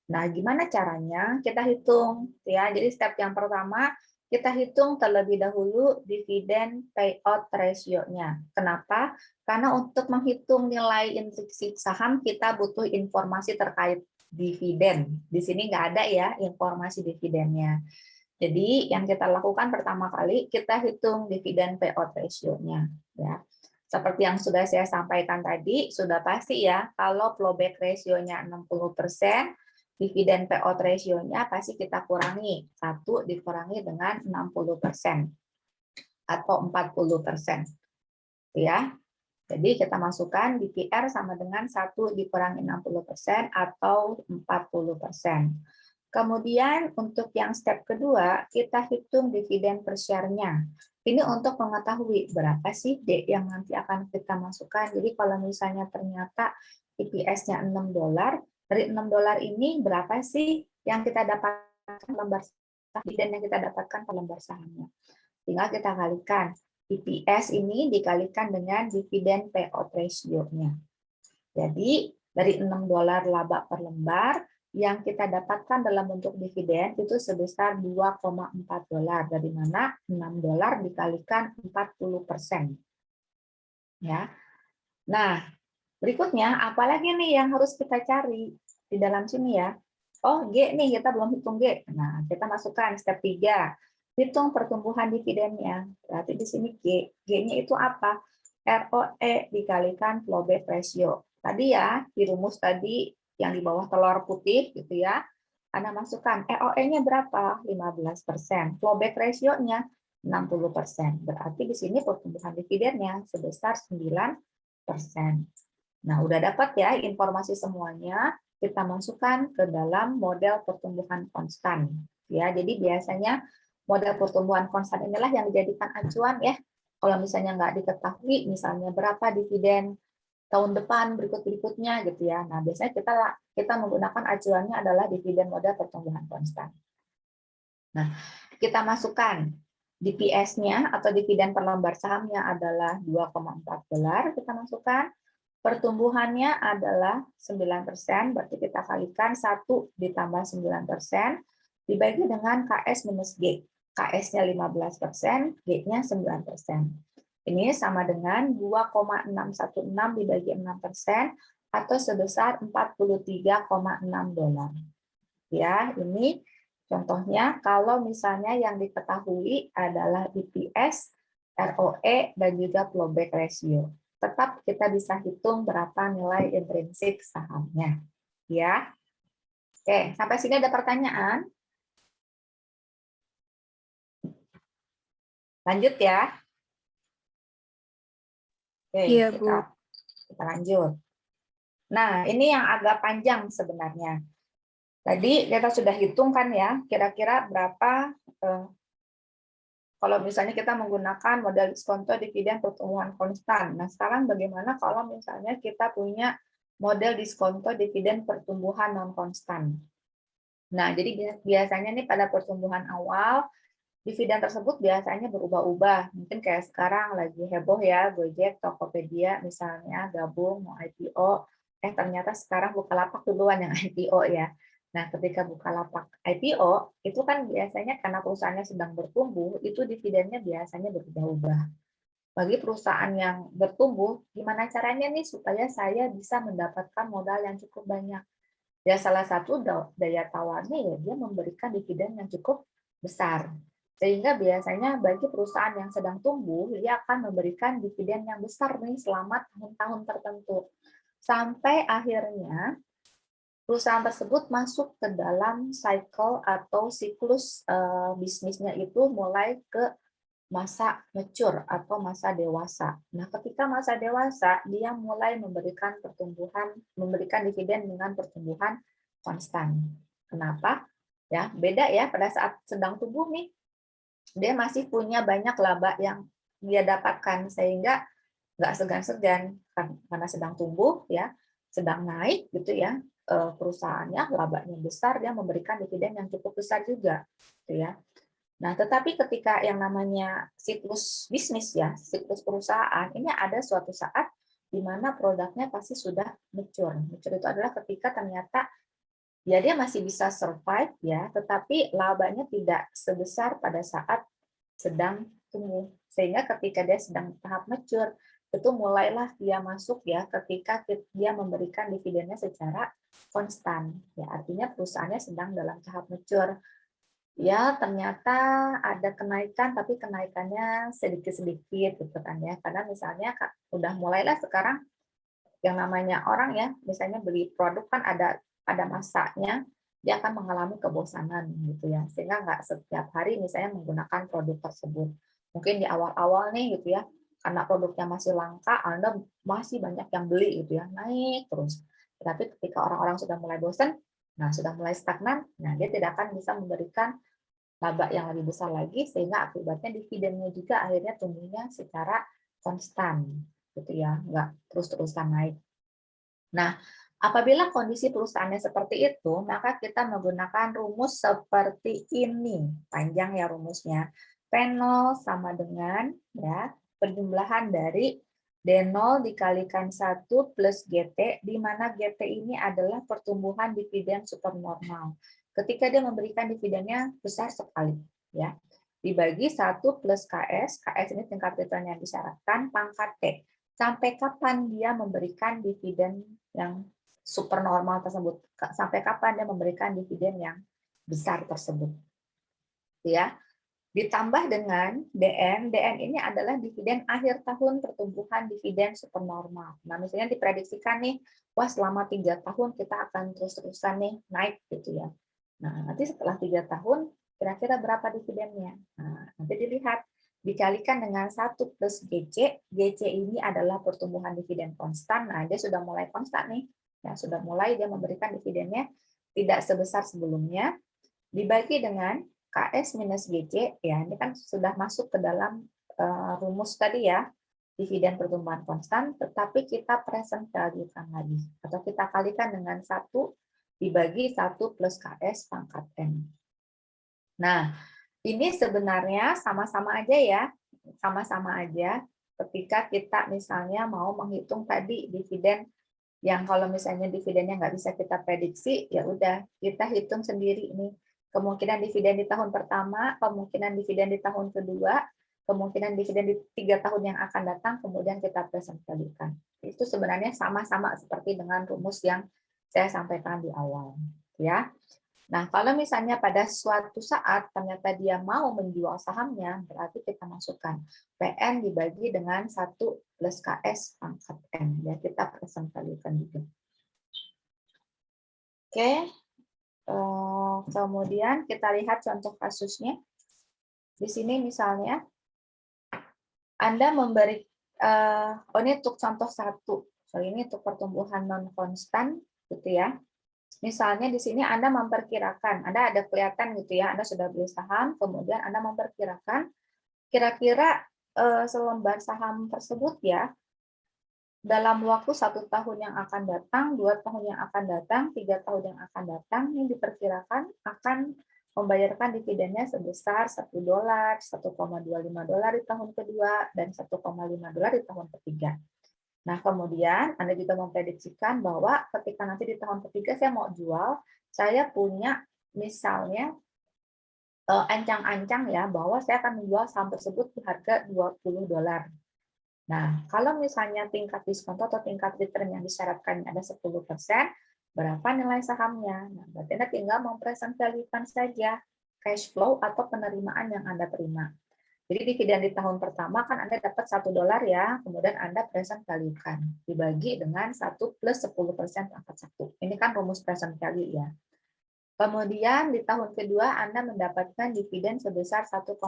Nah, gimana caranya? Kita hitung ya. Jadi step yang pertama kita hitung terlebih dahulu dividen payout ratio-nya. Kenapa? Karena untuk menghitung nilai intrinsik saham kita butuh informasi terkait dividen. Di sini nggak ada ya informasi dividennya. Jadi yang kita lakukan pertama kali kita hitung dividen payout ratio-nya ya. Seperti yang sudah saya sampaikan tadi, sudah pasti ya kalau plowback ratio-nya 60%, dividen payout ratio-nya pasti kita kurangi. 1 dikurangi dengan 60% atau 40%. Ya. Jadi kita masukkan DPR sama dengan 1 dikurangi 60% atau 40%. Kemudian untuk yang step kedua, kita hitung dividen per share-nya. Ini untuk mengetahui berapa sih D yang nanti akan kita masukkan. Jadi kalau misalnya ternyata EPS-nya $6, dari $6 ini berapa sih yang kita dapatkan lembar saham, dividen yang kita dapatkan per lembar sahamnya. Tinggal kita kalikan. EPS ini dikalikan dengan dividen payout ratio-nya. Jadi dari $6 laba per lembar, yang kita dapatkan dalam bentuk dividen itu sebesar $2,4, dari mana $6 dikalikan 40%. Ya. Nah, berikutnya apalagi nih yang harus kita cari di dalam sini ya. Oh, G nih kita belum hitung G. Nah, kita masukkan step 3. Hitung pertumbuhan dividennya. Berarti di sini G. G-nya itu apa? ROE dikalikan plowback ratio. Tadi ya, di rumus tadi yang di bawah telur putih gitu ya. Anda masukkan ROE-nya berapa? 15%. Plowback ratio-nya 60%. Berarti di sini pertumbuhan dividennya sebesar 9%. Nah, udah dapat ya informasi semuanya, kita masukkan ke dalam model pertumbuhan konstan. Ya, jadi biasanya model pertumbuhan konstan inilah yang dijadikan acuan ya. Kalau misalnya nggak diketahui, misalnya berapa dividen tahun depan berikutnya gitu ya. Nah, biasanya kita menggunakan acuannya adalah dividen model pertumbuhan konstan. Nah, kita masukkan DPS-nya atau dividen per lembar sahamnya adalah $2,4, kita masukkan. Pertumbuhannya adalah 9%, berarti kita kalikan 1 ditambah 9%, dibagi dengan KS minus G. KS-nya 15%, G-nya 9%. Ini sama dengan 2,616 dibagi 6%, atau sebesar $43,6. Ya, ini contohnya kalau misalnya yang diketahui adalah EPS, ROE, dan juga flowback ratio. Tetap kita bisa hitung berapa nilai intrinsik sahamnya. Ya. Oke, sampai sini ada pertanyaan? Lanjut ya. Oke, Iya, Bu. kita lanjut. Nah, ini yang agak panjang sebenarnya. Tadi kita sudah hitung kan ya, kira-kira berapa kalau misalnya kita menggunakan model diskonto dividen pertumbuhan konstan. Nah, sekarang bagaimana kalau misalnya kita punya model diskonto dividen pertumbuhan non konstan? Nah, jadi biasanya nih pada pertumbuhan awal, dividen tersebut biasanya berubah-ubah. Mungkin kayak sekarang lagi heboh ya, Gojek, Tokopedia misalnya gabung mau IPO, ternyata sekarang Bukalapak duluan yang IPO ya. Nah, ketika Bukalapak IPO, itu kan biasanya karena perusahaannya sedang bertumbuh, itu dividennya biasanya berubah-ubah. Bagi perusahaan yang bertumbuh, gimana caranya nih supaya saya bisa mendapatkan modal yang cukup banyak? Ya, salah satu daya tawarnya ya dia memberikan dividen yang cukup besar. Sehingga biasanya bagi perusahaan yang sedang tumbuh, dia akan memberikan dividen yang besar nih selama tahun-tahun tertentu. Sampai akhirnya perusahaan tersebut masuk ke dalam cycle atau siklus bisnisnya itu mulai ke masa mature atau masa dewasa. Nah, ketika masa dewasa, dia mulai memberikan dividen dengan pertumbuhan konstan. Kenapa? Ya, beda ya pada saat sedang tumbuh nih, dia masih punya banyak laba yang dia dapatkan sehingga nggak segan-segan karena sedang tumbuh ya, sedang naik gitu ya, perusahaannya labanya besar, dia memberikan dividen yang cukup besar juga gitu ya. Nah, tetapi ketika yang namanya siklus bisnis ya, siklus perusahaan, ini ada suatu saat di mana produknya pasti sudah mature. Mature itu adalah ketika ternyata ya dia masih bisa survive ya, tetapi labanya tidak sebesar pada saat sedang tumbuh. Sehingga ketika dia sedang tahap mature, itu mulailah dia masuk ya ketika dia memberikan dividennya secara konstan. Ya, artinya perusahaannya sedang dalam tahap mature. Ya, ternyata ada kenaikan, tapi kenaikannya sedikit-sedikit gitu kan ya. Karena misalnya udah mulailah sekarang yang namanya orang ya, misalnya beli produk kan ada masanya, dia akan mengalami kebosanan gitu ya. Sehingga nggak setiap hari misalnya menggunakan produk tersebut. Mungkin di awal-awal nih gitu ya, karena produknya masih langka, Anda masih banyak yang beli gitu ya, naik terus. Tapi ketika orang-orang sudah mulai bosan, nah sudah mulai stagnan, nah dia tidak akan bisa memberikan laba yang lebih besar lagi, sehingga akibatnya dividennya juga akhirnya tumbuhnya secara konstan gitu ya, nggak terus-terusan naik. Nah, apabila kondisi perusahaannya seperti itu, maka kita menggunakan rumus seperti ini. Panjang ya rumusnya. P0 sama dengan ya perjumlahan dari D0 dikalikan 1 plus GT, di mana GT ini adalah pertumbuhan dividen supernormal. Ketika dia memberikan dividennya besar sekali, ya dibagi 1 plus KS, KS ini tingkat return yang disyaratkan, pangkat T. Sampai kapan dia memberikan dividen yang supernormal tersebut? Sampai kapan dia memberikan dividen yang besar tersebut? Ya, ditambah dengan DN. DN ini adalah dividen akhir tahun pertumbuhan dividen supernormal. Nah, misalnya diprediksikan nih, wah selama 3 tahun kita akan terus-terusan nih naik gitu ya. Nah, nanti setelah 3 tahun, kira-kira berapa dividennya? Nah, nanti dilihat, dikalikan dengan 1 plus GC. GC ini adalah pertumbuhan dividen konstan. Nah, dia sudah mulai konstan nih. Ya, sudah mulai dia memberikan dividennya tidak sebesar sebelumnya. Dibagi dengan KS minus GC, ya ini kan sudah masuk ke dalam rumus tadi ya, dividen pertumbuhan konstan, tetapi kita present value-kan lagi, atau kita kalikan dengan 1 dibagi 1 plus KS pangkat N. Nah, ini sebenarnya sama-sama aja ya, sama-sama aja ketika kita misalnya mau menghitung tadi dividen yang kalau misalnya dividennya nggak bisa kita prediksi, ya udah kita hitung sendiri nih kemungkinan dividen di tahun pertama, kemungkinan dividen di tahun kedua, kemungkinan dividen di 3 tahun yang akan datang, kemudian kita present value-kan. Itu sebenarnya sama-sama seperti dengan rumus yang saya sampaikan di awal, ya. Nah, kalau misalnya pada suatu saat ternyata dia mau menjual sahamnya, berarti kita masukkan PN dibagi dengan 1 plus KS pangkat N. Ya, kita present value-kan juga. Oke, kemudian kita lihat contoh kasusnya. Di sini misalnya, Anda memberi, ini untuk contoh 1. So, ini untuk pertumbuhan non-konstan, gitu ya. Misalnya di sini Anda memperkirakan, Anda ada kelihatan gitu ya, Anda sudah beli saham, kemudian Anda memperkirakan kira-kira selembar saham tersebut ya, dalam waktu 1 tahun yang akan datang, 2 tahun yang akan datang, 3 tahun yang akan datang, ini diperkirakan akan membayarkan dividennya sebesar $1, $1,25 di tahun kedua, dan $1,5 di tahun ketiga. Nah, kemudian Anda juga memprediksikan bahwa ketika nanti di tahun ketiga saya mau jual, saya punya misalnya ancang-ancang ya bahwa saya akan menjual saham tersebut di harga $20. Nah, kalau misalnya tingkat diskon atau tingkat return yang disyaratkan ada 10%, berapa nilai sahamnya? Nah, berarti Anda tinggal mempresent value-kan saja cash flow atau penerimaan yang Anda terima. Jadi dividen di tahun pertama kan Anda dapat $1 ya, kemudian Anda present value-kan, dibagi dengan 1 plus 10% pangkat 1. Ini kan rumus present value ya. Kemudian di tahun kedua Anda mendapatkan dividen sebesar 1,25.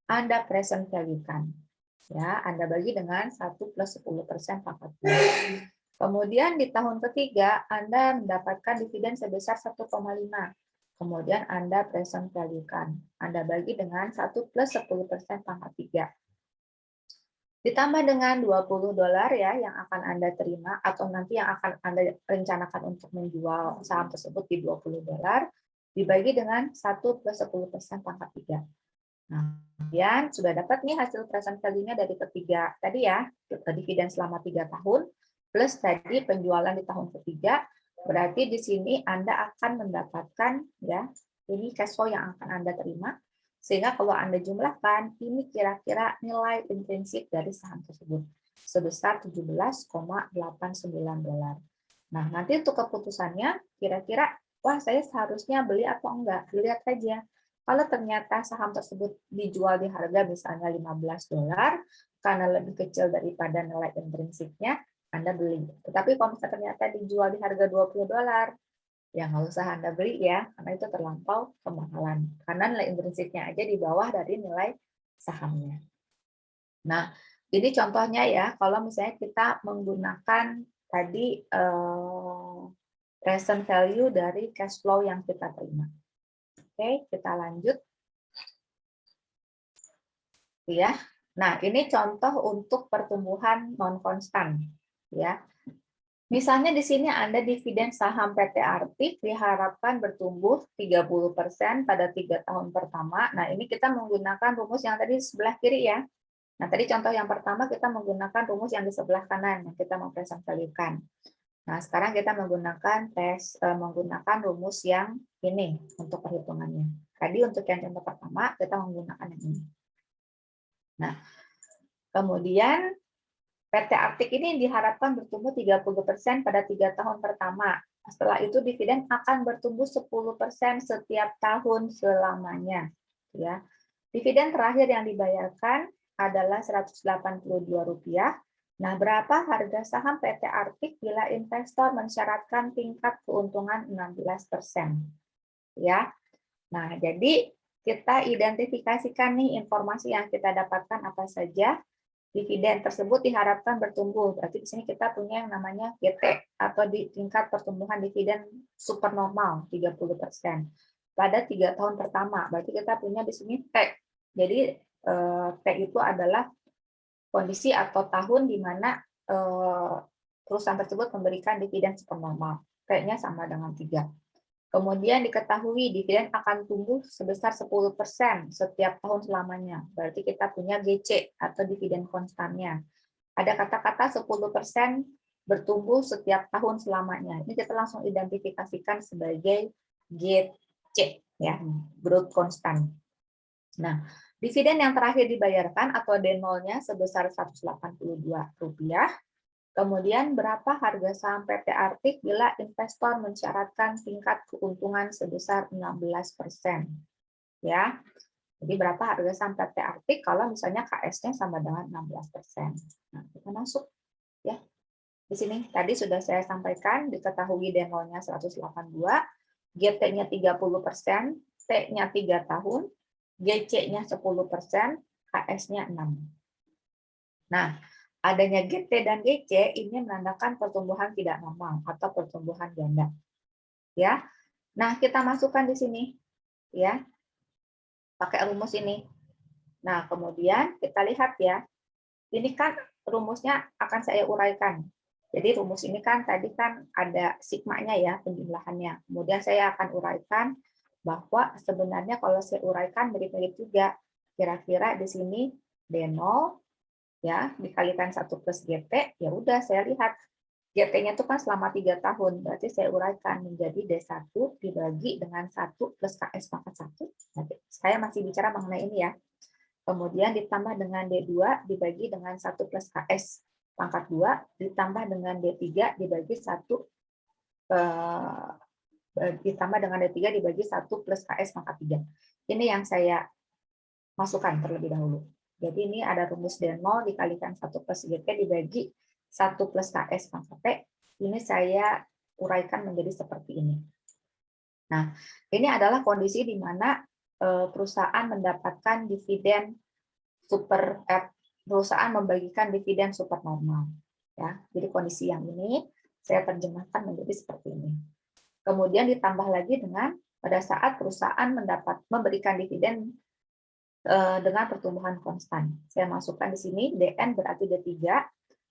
Anda present value-kan. Ya, Anda bagi dengan 1 plus 10% pangkat 2. Kemudian di tahun ketiga Anda mendapatkan dividen sebesar 1,5. Kemudian Anda present value-kan. Anda bagi dengan 1 plus 10% pangkat 3. Ditambah dengan $20 ya yang akan Anda terima atau nanti yang akan Anda rencanakan untuk menjual saham tersebut di $20, dibagi dengan 1 plus 10% pangkat 3. Nah, kemudian sudah dapat nih hasil present value-nya dari ketiga tadi ya, dividen selama 3 tahun, plus tadi penjualan di tahun ketiga. Berarti di sini Anda akan mendapatkan ya, ini cash flow yang akan Anda terima. Sehingga kalau Anda jumlahkan, ini kira-kira nilai intrinsik dari saham tersebut sebesar $17,89. Nah, nanti untuk keputusannya kira-kira wah saya seharusnya beli atau enggak. Dilihat saja. Kalau ternyata saham tersebut dijual di harga misalnya $15 karena lebih kecil daripada nilai intrinsiknya, Anda beli. Tetapi kalau misalnya ternyata dijual di harga $20, ya nggak usah Anda beli ya, karena itu terlampau kemahalan. Karena nilai intrinsiknya aja di bawah dari nilai sahamnya. Nah, ini contohnya ya, kalau misalnya kita menggunakan tadi present value dari cash flow yang kita terima. Oke, kita lanjut. Ya. Nah, ini contoh untuk pertumbuhan non konstan, ya. Misalnya di sini Anda dividen saham PT Artik diharapkan bertumbuh 30% pada 3 tahun pertama. Nah, ini kita menggunakan rumus yang tadi sebelah kiri ya. Nah, tadi contoh yang pertama kita menggunakan rumus yang di sebelah kanan yang kita mempresent value-kan. Nah, sekarang kita menggunakan rumus yang ini untuk perhitungannya. Tadi untuk yang contoh pertama kita menggunakan yang ini. Nah, kemudian PT Artik ini diharapkan bertumbuh 30% pada 3 tahun pertama. Setelah itu dividen akan bertumbuh 10% setiap tahun selamanya. Ya. Dividen terakhir yang dibayarkan adalah Rp182. Nah, berapa harga saham PT Artik bila investor mensyaratkan tingkat keuntungan 16%? Ya. Nah, jadi kita identifikasikan nih informasi yang kita dapatkan apa saja. Dividen tersebut diharapkan bertumbuh. Berarti di sini kita punya yang namanya GT atau di tingkat pertumbuhan dividen supernormal 30%. pada 3 tahun pertama. Berarti kita punya di sini T. Jadi T itu adalah kondisi atau tahun di mana perusahaan tersebut memberikan dividen supernormal. T-nya sama dengan 3. Kemudian diketahui dividen akan tumbuh sebesar 10% setiap tahun selamanya. Berarti kita punya GC atau dividen konstannya. Ada kata-kata 10% bertumbuh setiap tahun selamanya. Ini kita langsung identifikasikan sebagai GC, ya, growth constant. Nah, dividen yang terakhir dibayarkan atau D0-nya sebesar Rp182. Kemudian berapa harga saham PT Artik bila investor mensyaratkan tingkat keuntungan sebesar 16%. Ya. Jadi berapa harga saham PT Artik kalau misalnya KS-nya sama dengan 16%. Nah, kita masuk ya. Di sini tadi sudah saya sampaikan diketahui D0-nya 182, GT-nya 30%, T-nya 3 tahun, GC-nya 10%, KS-nya 6. Nah, adanya GT dan GC ini menandakan pertumbuhan tidak normal atau pertumbuhan ganda. Ya. Nah, kita masukkan di sini ya. Pakai rumus ini. Nah, kemudian kita lihat ya. Ini kan rumusnya akan saya uraikan. Jadi rumus ini kan tadi kan ada sigmanya ya, penjumlahannya. Kemudian saya akan uraikan bahwa sebenarnya kalau saya uraikan mirip-mirip juga. Kira-kira di sini D0 ya dikalikan 1 plus GT, ya udah saya lihat GT-nya itu kan selama 3 tahun, berarti saya uraikan menjadi D1 dibagi dengan 1 plus KS pangkat 1. Saya masih bicara mengenai ini ya. Kemudian ditambah dengan D2 dibagi dengan 1 plus KS pangkat 2, ditambah dengan D3 dibagi 1 ditambah dengan D3 dibagi 1 plus KS pangkat 3. Ini yang saya masukkan terlebih dahulu. Jadi ini ada rumus D0 dikalikan 1 plus GT dibagi 1 plus KS pangkat T. Ini saya uraikan menjadi seperti ini. Nah, ini adalah kondisi di mana perusahaan mendapatkan dividen perusahaan membagikan dividen supernormal. Ya, jadi kondisi yang ini saya terjemahkan menjadi seperti ini. Kemudian ditambah lagi dengan pada saat perusahaan memberikan dividen dengan pertumbuhan konstan. Saya masukkan di sini DN berarti D3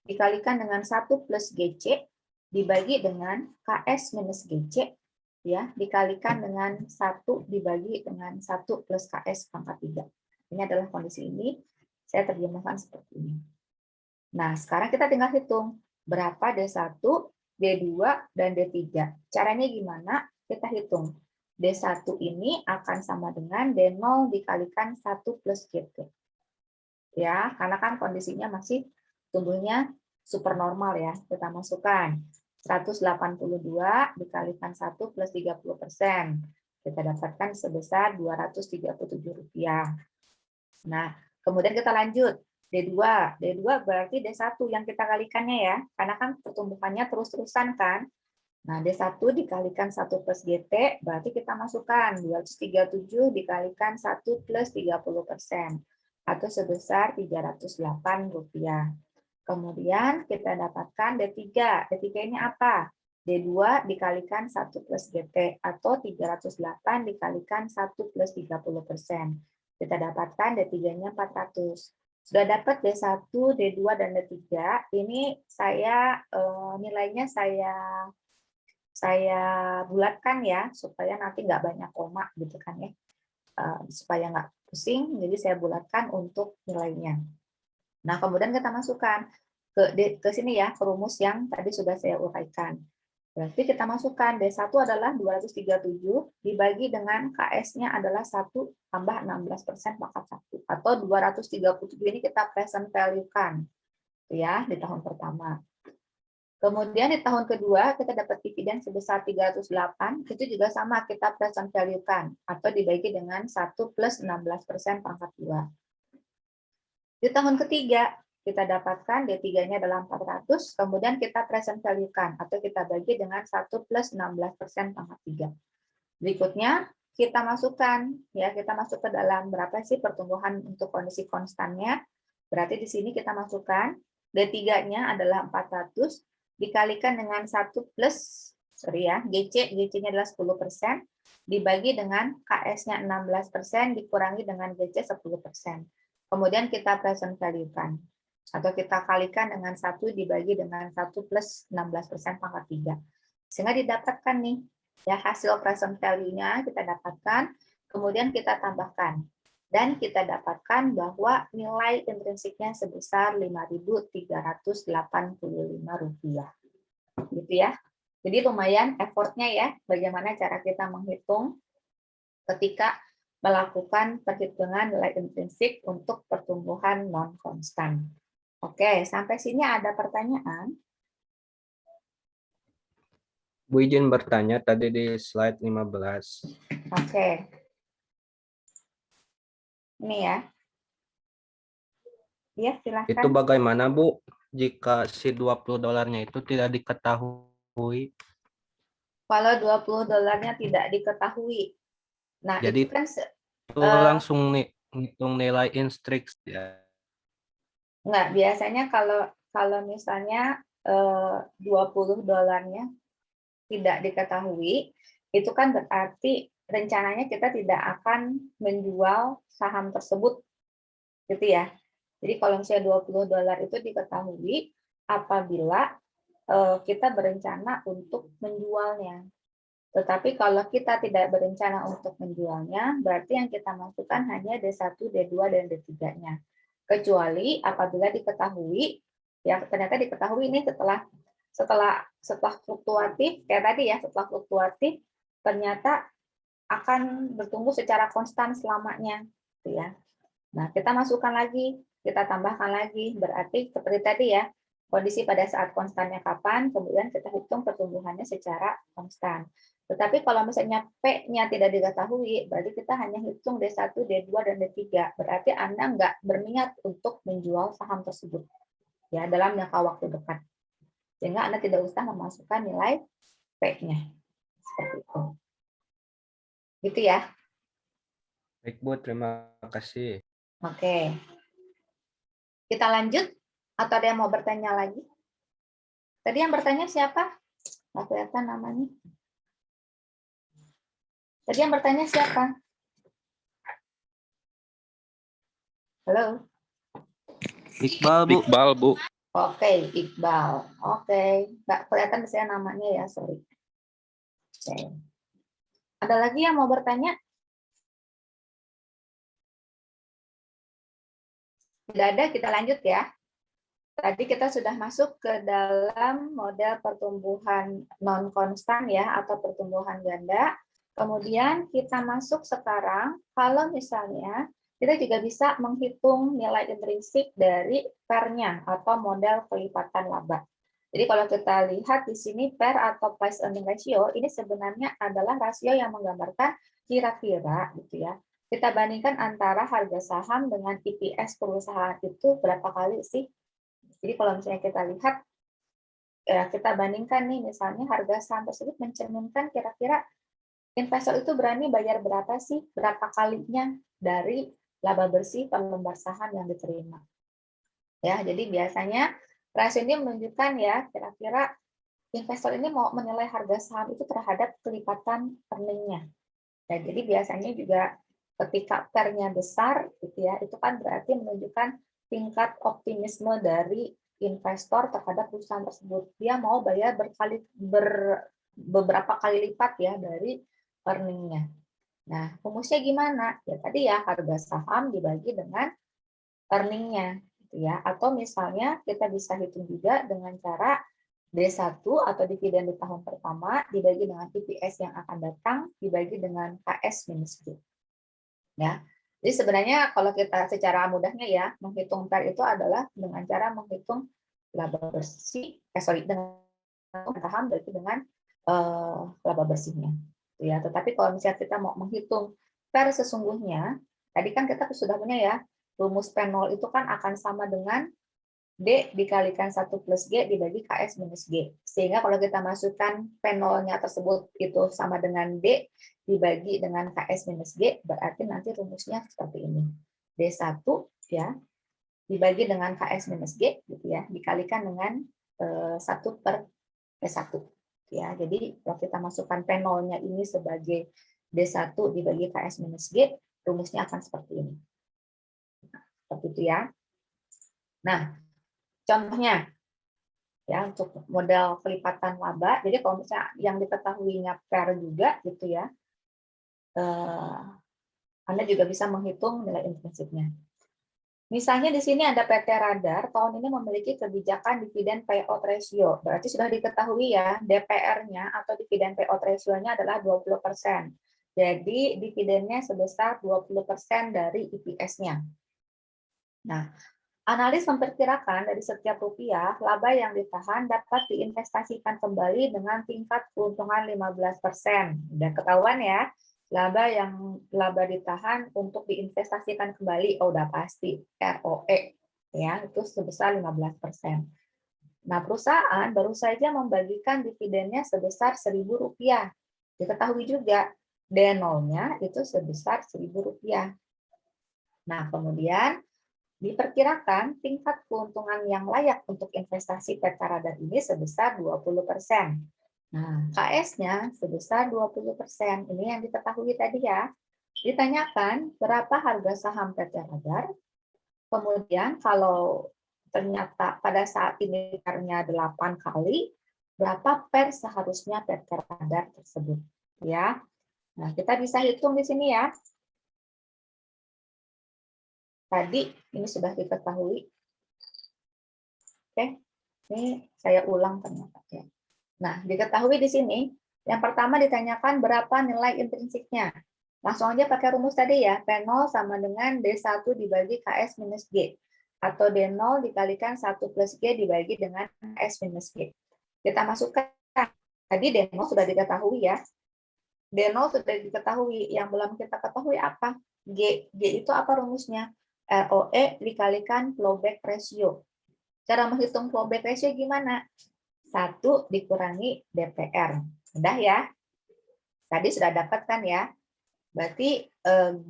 dikalikan dengan 1 plus GC dibagi dengan KS minus GC ya dikalikan dengan 1 dibagi dengan 1 plus KS pangkat 3. Ini adalah kondisi ini. Saya terjemahkan seperti ini. Nah, sekarang kita tinggal hitung berapa D1, D2, dan D3. Caranya gimana? Kita hitung. D1 ini akan sama dengan D0 dikalikan 1 plus GT. Ya, karena kan kondisinya masih tumbuhnya supernormal ya. Kita masukkan 182 dikalikan 1 plus 30%. Kita dapatkan sebesar Rp237. Nah, kemudian kita lanjut. D2. D2 berarti D1 yang kita kalikannya ya. Karena kan pertumbuhannya terus-terusan kan. Nah, D1 dikalikan 1 plus GT, berarti kita masukkan 237 dikalikan 1 plus 30%, atau sebesar Rp308. Kemudian kita dapatkan D3. D3 ini apa? D2 dikalikan 1 plus GT, atau 308 dikalikan 1 plus 30%. Kita dapatkan D3-nya 400. Sudah dapat D1, D2, dan D3. Ini saya nilainya saya bulatkan ya supaya nanti nggak banyak koma gitu kan ya, supaya nggak pusing, jadi saya bulatkan untuk nilainya. Nah, kemudian kita masukkan ke sini ya, ke rumus yang tadi sudah saya uraikan. Berarti kita masukkan D1 adalah 237 dibagi dengan KS-nya adalah 1 tambah 16% pangkat 1, atau 237 ini kita present value-kan ya di tahun pertama. Kemudian di tahun kedua kita dapat dividen sebesar 308, itu juga sama kita present value-kan atau dibagi dengan 1 plus 16% pangkat 2. Di tahun ketiga kita dapatkan D3-nya adalah 400, kemudian kita present value-kan atau kita bagi dengan 1 plus 16% pangkat 3. Berikutnya kita masukkan ya, kita masuk ke dalam berapa sih pertumbuhan untuk kondisi konstannya. Berarti di sini kita masukkan D3-nya adalah 400 dikalikan dengan 1 plus GC, GC-nya adalah 10%, dibagi dengan KS-nya 16% dikurangi dengan GC 10%. Kemudian kita present value-kan. Atau kita kalikan dengan 1 dibagi dengan 1 plus 16% pangkat 3. Sehingga didapatkan nih, ya hasil present value-nya kita dapatkan, kemudian kita tambahkan. Dan kita dapatkan bahwa nilai intrinsiknya sebesar Rp5.385. Gitu ya. Jadi lumayan effortnya ya, bagaimana cara kita menghitung ketika melakukan perhitungan nilai intrinsik untuk pertumbuhan non-konstan. Oke, sampai sini ada pertanyaan? Bu izin bertanya tadi di slide 15. Oke. Ini ya. Ya, silahkan. Itu bagaimana Bu jika si $20 itu tidak diketahui? Kalau $20 tidak diketahui. Nah, Jadi itu kan itu langsung ngitung nilai instruksi ya. enggak, biasanya kalau misalnya $20 tidak diketahui, itu kan berarti rencananya kita tidak akan menjual saham tersebut, gitu ya. Jadi kalau misalnya $20 itu diketahui apabila kita berencana untuk menjualnya. Tetapi kalau kita tidak berencana untuk menjualnya, berarti yang kita masukkan hanya D1, D2, dan D3-nya. Kecuali apabila diketahui, ya ternyata diketahui ini setelah fluktuatif, kayak tadi ya, setelah fluktuatif, ternyata akan bertumbuh secara konstan selamanya. Gitu ya. Nah, kita masukkan lagi, kita tambahkan lagi, berarti seperti tadi ya, kondisi pada saat konstannya kapan, kemudian kita hitung pertumbuhannya secara konstan. Tetapi kalau misalnya P-nya tidak diketahui, berarti kita hanya hitung D1, D2, dan D3. Berarti Anda nggak berniat untuk menjual saham tersebut ya dalam jangka waktu dekat. Sehingga Anda tidak usah memasukkan nilai P-nya. Seperti itu. Gitu ya. Baik Bu, terima kasih. Oke. Kita lanjut, atau ada yang mau bertanya lagi? Tadi yang bertanya siapa? Nggak kelihatan namanya. Tadi yang bertanya siapa? Halo? Iqbal Bu. Iqbal, Bu. Oke, Iqbal. Oke, nggak kelihatan saya namanya ya, sorry. Oke. Ada lagi yang mau bertanya? Tidak ada, kita lanjut ya. Tadi kita sudah masuk ke dalam model pertumbuhan non-konstan ya, atau pertumbuhan ganda. Kemudian kita masuk sekarang, kalau misalnya kita juga bisa menghitung nilai intrinsik dari PER-nya atau model kelipatan laba. Jadi kalau kita lihat di sini PER atau price earning ratio ini sebenarnya adalah rasio yang menggambarkan kira-kira gitu ya. Kita bandingkan antara harga saham dengan EPS perusahaan itu berapa kali sih? Jadi kalau misalnya kita lihat, ya kita bandingkan nih misalnya harga saham tersebut mencerminkan kira-kira investor itu berani bayar berapa sih, berapa kalinya dari laba bersih per lembar saham yang diterima. Ya, jadi biasanya rasio ini menunjukkan ya kira-kira investor ini mau menilai harga saham itu terhadap kelipatan earning-nya. Ya, jadi biasanya juga ketika PER-nya besar, gitu ya, itu kan berarti menunjukkan tingkat optimisme dari investor terhadap perusahaan tersebut. Dia mau bayar beberapa kali lipat ya dari earning-nya. Nah, rumusnya gimana? Ya tadi ya harga saham dibagi dengan earning-nya, gitu ya. Atau misalnya kita bisa hitung juga dengan cara D1 atau dividen di tahun pertama dibagi dengan EPS yang akan datang dibagi dengan KS minus G. Ya. Jadi sebenarnya kalau kita secara mudahnya ya menghitung PER itu adalah dengan cara menghitung laba bersih, dengan saham berarti dengan laba bersihnya. Ya, tetapi kalau misalnya kita mau menghitung PER sesungguhnya, tadi kan kita sudah punya ya rumus P0 itu kan akan sama dengan D dikalikan 1 plus G dibagi KS minus G. Sehingga kalau kita masukkan P0-nya tersebut itu sama dengan D dibagi dengan KS minus G, berarti nanti rumusnya seperti ini. D1 ya dibagi dengan KS minus G gitu ya, dikalikan dengan 1 per P1. Ya, jadi kalau kita masukkan P0-nya ini sebagai D1 dibagi KS minus G, rumusnya akan seperti ini. Seperti itu ya. Nah, contohnya, ya untuk model kelipatan laba, jadi kalau misalnya yang diketahuinya pair juga gitu ya, Anda juga bisa menghitung nilai intrinsiknya. Misalnya di sini ada PT Radar, tahun ini memiliki kebijakan dividen payout ratio. Berarti sudah diketahui ya, DPR-nya atau dividen payout ratio-nya adalah 20%. Jadi dividennya sebesar 20% dari EPS-nya. Nah, analis memperkirakan dari setiap rupiah, laba yang ditahan dapat diinvestasikan kembali dengan tingkat keuntungan 15%. Udah ketahuan ya, laba ditahan untuk diinvestasikan kembali, oh udah pasti ROE ya, itu sebesar 15%. Nah, perusahaan baru saja membagikan dividennya sebesar Rp1.000. Diketahui juga D0-nya itu sebesar Rp1.000. Nah, kemudian diperkirakan tingkat keuntungan yang layak untuk investasi PT Radar ini sebesar 20%. Nah, KS-nya sebesar 20%. Ini yang diketahui tadi ya. Ditanyakan berapa harga saham PT Radar. Kemudian kalau ternyata pada saat ini PER-nya 8 kali, berapa PER seharusnya PT Radar tersebut. Ya. Nah, kita bisa hitung di sini ya. Tadi ini sudah diketahui. Oke, ini saya ulang ternyata ya. Nah, diketahui di sini, yang pertama ditanyakan berapa nilai intrinsiknya. Langsung aja pakai rumus tadi ya, P0 sama dengan D1 dibagi KS minus G. Atau D0 dikalikan 1 plus G dibagi dengan KS minus G. Kita masukkan, tadi D0 sudah diketahui ya. D0 sudah diketahui, yang belum kita ketahui apa? G. G itu apa rumusnya? ROE dikalikan flowback ratio. Cara menghitung flowback ratio gimana? 1 dikurangi DPR. Mudah ya? Tadi sudah dapat kan ya? Berarti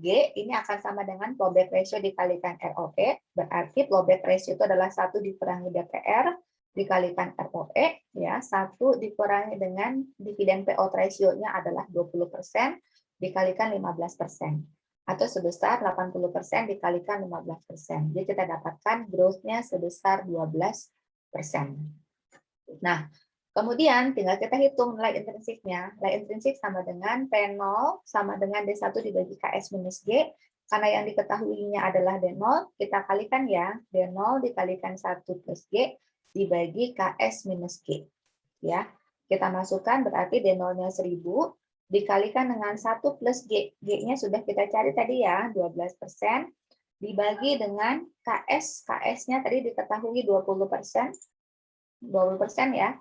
G ini akan sama dengan flowback ratio dikalikan ROE. Berarti flowback ratio itu adalah 1 dikurangi DPR dikalikan ROE. Ya, 1 dikurangi dengan dividen payout ratio-nya adalah 20% dikalikan 15%. Atau sebesar 80% dikalikan 15%. Jadi kita dapatkan growth-nya sebesar 12%. Nah, kemudian tinggal kita hitung nilai intrinsiknya. Nilai intrinsik sama dengan P0 sama dengan D1 dibagi KS minus G. Karena yang diketahuinya adalah D0, kita kalikan ya. D0 dikalikan 1 plus G dibagi KS minus G. Ya, kita masukkan berarti D0-nya 1000 dikalikan dengan 1 plus G. G-nya sudah kita cari tadi ya, 12%. Dibagi dengan KS. KS-nya tadi diketahui 20%. 20% ya.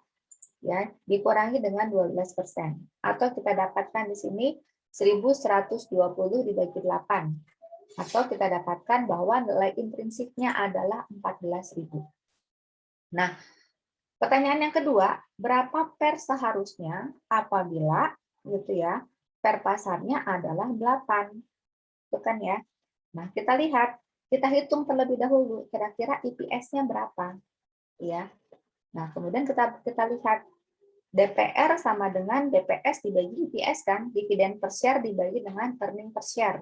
Ya, dikurangi dengan 12%. Atau kita dapatkan di sini 1120 dibagi 8. Atau kita dapatkan bahwa nilai intrinsiknya adalah 14.000. Nah, pertanyaan yang kedua, berapa PER seharusnya apabila gitu ya, PER pasarnya adalah 8. Itu kan ya. Nah, kita lihat, kita hitung terlebih dahulu kira-kira EPS-nya berapa. Ya. Nah, kemudian kita lihat DPR sama dengan DPS dibagi EPS kan, dividen per share dibagi dengan earning per share.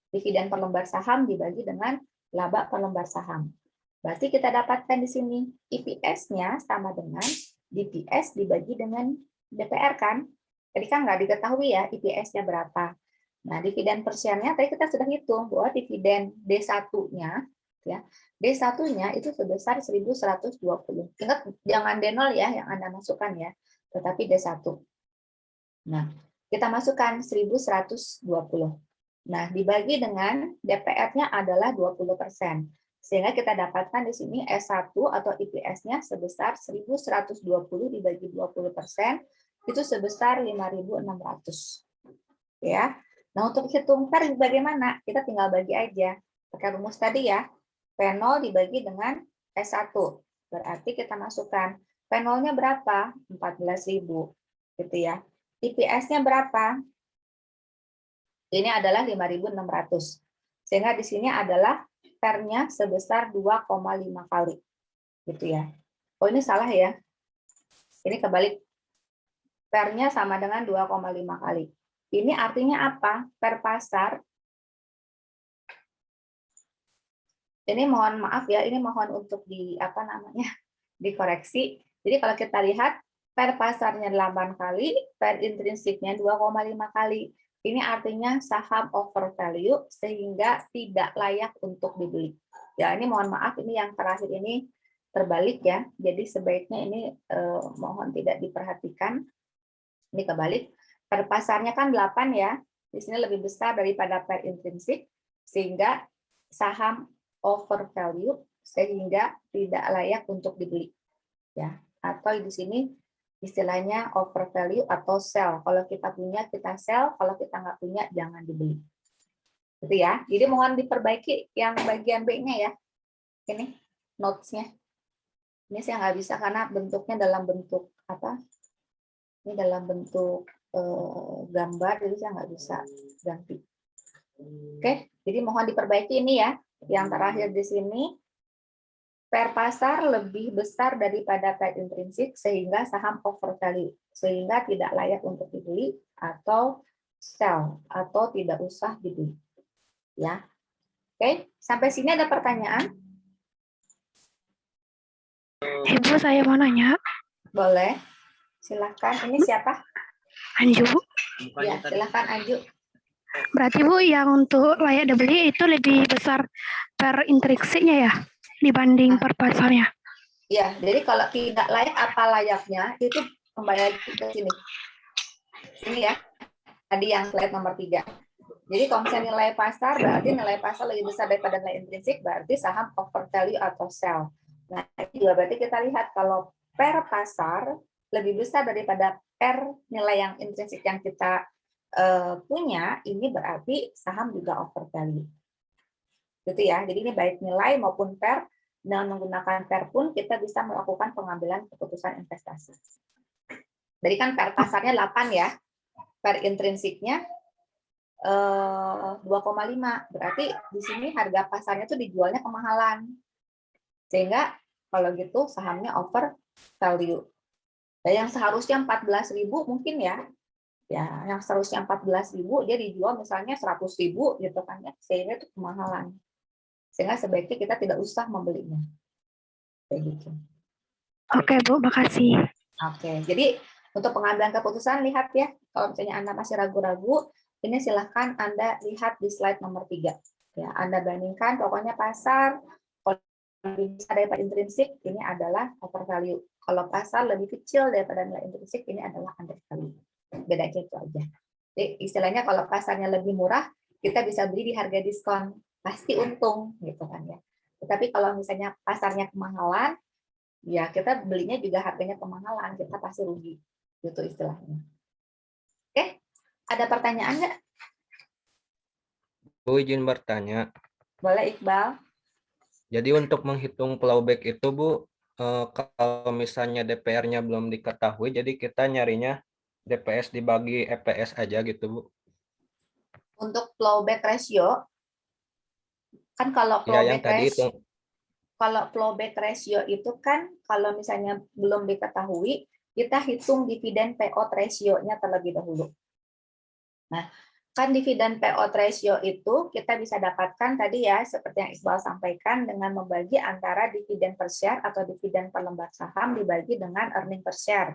Dividen per lembar saham dibagi dengan laba per lembar saham. Berarti kita dapatkan di sini EPS-nya sama dengan DPS dibagi dengan DPR kan. Jadi kan nggak diketahui ya EPS-nya berapa. Nah, dividen per share-nya tadi kita sudah hitung bahwa dividen D1-nya ya, D1-nya itu sebesar 1120. Ingat jangan D0 ya yang Anda masukkan ya, tetapi D1. Nah, kita masukkan 1120. Nah, dibagi dengan DPR-nya adalah 20%. Sehingga kita dapatkan di sini S1 atau EPS-nya sebesar 1120 dibagi 20%, itu sebesar 5.600. Ya. Nah, untuk hitung PER bagaimana? Kita tinggal bagi aja. Pakai rumus tadi ya. P0 dibagi dengan S1. Berarti kita masukkan P0-nya berapa? 14.000. Gitu ya. EPS-nya berapa? Ini adalah 5.600. Sehingga di sini adalah PER-nya sebesar 2,5 kali. Gitu ya. Oh, ini salah ya. Ini kebalik. PER-nya sama dengan 2,5 kali. Ini artinya apa? Per pasar. Ini mohon maaf ya, ini mohon untuk dikoreksi. Jadi kalau kita lihat per pasarnya 8 kali, per intrinsiknya 2,5 kali. Ini artinya saham over value sehingga tidak layak untuk dibeli. Ya, ini mohon maaf, ini yang terakhir ini terbalik ya. Jadi sebaiknya ini mohon tidak diperhatikan. Ini kebalik. Per pasarnya kan 8 ya. Di sini lebih besar daripada per intrinsik sehingga saham over value sehingga tidak layak untuk dibeli. Ya, atau di sini istilahnya over value atau sell. Kalau kita punya kita sell, kalau kita nggak punya jangan dibeli. Gitu ya. Jadi mohon diperbaiki yang bagian B-nya ya. Ini notes-nya. Ini saya nggak bisa karena bentuknya dalam bentuk apa? Ini dalam bentuk gambar, jadi saya nggak bisa ganti. Oke, jadi mohon diperbaiki ini ya. Yang terakhir di sini, per pasar lebih besar daripada per intrinsik sehingga saham over value, sehingga tidak layak untuk dibeli atau sell atau tidak usah dibeli. Ya. Oke, sampai sini ada pertanyaan? Ibu, saya mau nanya. Boleh. Silakan. Ini siapa? Anju. Ya, silakan Anju. Berarti Bu, yang untuk layak dibeli itu lebih besar per intrinsiknya ya dibanding per pasarnya. Ya, jadi kalau tidak layak apa layaknya itu kembali lagi ke sini. Sini ya. Tadi yang slide nomor 3. Jadi kalau misalnya nilai pasar berarti nilai pasar lebih besar daripada nilai intrinsik, berarti saham over value atau sell. Nah, ini juga berarti kita lihat kalau per pasar lebih besar daripada per nilai yang intrinsik yang kita punya, ini berarti saham juga over value. Gitu ya. Jadi ini baik nilai maupun per, dengan menggunakan per pun kita bisa melakukan pengambilan keputusan investasi. Jadi kan per pasarnya 8 ya. Per intrinsiknya 2,5. Berarti di sini harga pasarnya tuh dijualnya kemahalan. Sehingga kalau gitu sahamnya over value. Dan yang seharusnya 14.000 mungkin ya. Ya, yang seharusnya 14.000 dia dijual misalnya 100.000 gitu kan ya. Sehingga itu kemahalan. Sehingga sebaiknya kita tidak usah membelinya. Kayak gitu. Oke Bu, makasih. Oke, jadi untuk pengambilan keputusan lihat ya. Kalau misalnya Anda masih ragu-ragu, ini silahkan Anda lihat di slide nomor 3. Ya, Anda bandingkan pokoknya pasar kalau lebih besar daripada intrinsik ini adalah over value. Kalau pasar lebih kecil daripada nilai intrinsik ini adalah under value. Bedanya itu aja. Jadi istilahnya kalau pasarnya lebih murah, kita bisa beli di harga diskon, pasti untung gitu kan ya. Tetapi kalau misalnya pasarnya kemahalan, ya kita belinya juga harganya kemahalan, kita pasti rugi. Gitu istilahnya. Oke, ada pertanyaan nggak? Bu, izin bertanya. Boleh Iqbal. Jadi untuk menghitung plowback itu Bu, kalau misalnya DPR-nya belum diketahui, jadi kita nyarinya DPS dibagi EPS aja gitu Bu. Untuk plowback ratio, kan kalau Ya yang tadi itu. plowback ratio itu kan kalau misalnya belum diketahui, kita hitung dividen payout ratio-nya terlebih dahulu. Nah, kan dividen payout ratio itu kita bisa dapatkan tadi ya, seperti yang Iqbal sampaikan, dengan membagi antara dividen per share atau dividen per lembar saham dibagi dengan earning per share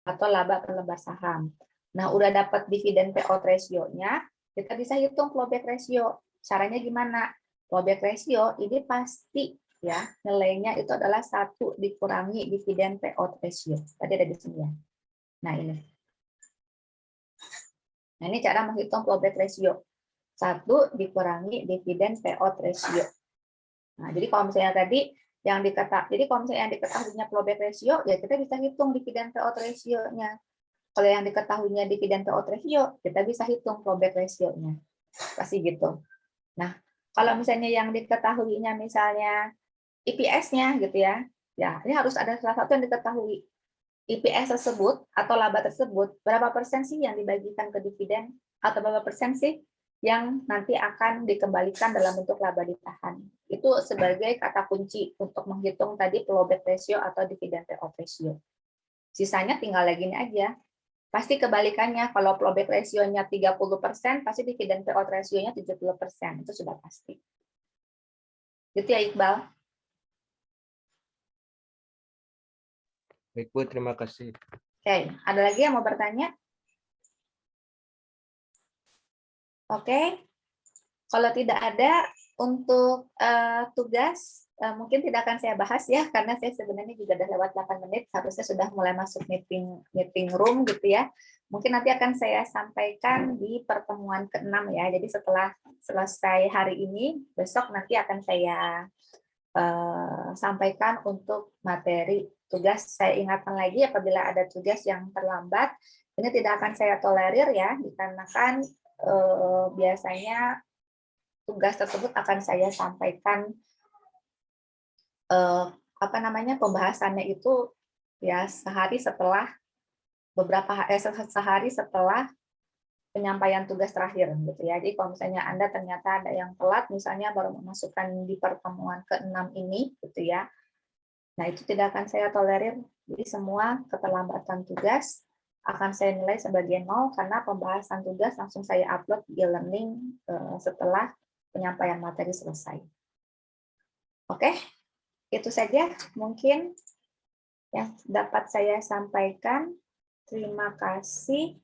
atau laba per lembar saham. Nah, udah dapat dividen payout ratio-nya, kita bisa hitung plowback ratio. Caranya gimana? Plowback ratio ini pasti ya nilainya itu adalah 1 dikurangi dividen payout ratio. Tadi ada di sini ya. Nah, ini. Nah, ini cara menghitung plowback ratio. 1 dikurangi dividen payout ratio. Nah, jadi kalau misalnya tadi jadi kalau misalnya yang diketahuinya plowback ratio, ya kita bisa hitung dividen payout ratio-nya. Kalau yang diketahuinya dividen payout ratio, kita bisa hitung plowback ratio-nya. Pasti gitu. Nah, kalau misalnya yang diketahuinya misalnya EPS-nya gitu ya, ya ini harus ada salah satu yang diketahui. EPS tersebut atau laba tersebut, berapa persen sih yang dibagikan ke dividen, atau berapa persen sih yang nanti akan dikembalikan dalam bentuk laba ditahan. Itu sebagai kata kunci untuk menghitung tadi plowback ratio atau dividen payout ratio. Sisanya tinggal lagi ini aja. Pasti kebalikannya, kalau plowback ratio-nya 30%, pasti dividen payout ratio-nya 70%. Itu sudah pasti. Gitu ya, Iqbal. Baik, Bu, terima kasih. Oke, ada lagi yang mau bertanya? Oke, kalau tidak ada, untuk tugas mungkin tidak akan saya bahas ya, karena saya sebenarnya juga sudah lewat 8 menit, harusnya sudah mulai masuk meeting room gitu ya. Mungkin nanti akan saya sampaikan di pertemuan ke-6 ya. Jadi setelah selesai hari ini, besok nanti akan saya sampaikan untuk materi tugas. Saya ingatkan lagi, apabila ada tugas yang terlambat, ini tidak akan saya tolerir ya, dikarenakan biasanya tugas tersebut akan saya sampaikan pembahasannya itu ya sehari setelah sehari setelah penyampaian tugas terakhir gitu ya. Jadi kalau misalnya Anda ternyata ada yang telat, misalnya baru memasukkan di pertemuan ke-6 ini gitu ya. Nah, itu tidak akan saya tolerir. Jadi semua keterlambatan tugas akan saya nilai sebagai 0 karena pembahasan tugas langsung saya upload di e-learning setelah penyampaian materi selesai. Oke, itu saja mungkin yang dapat saya sampaikan. Terima kasih.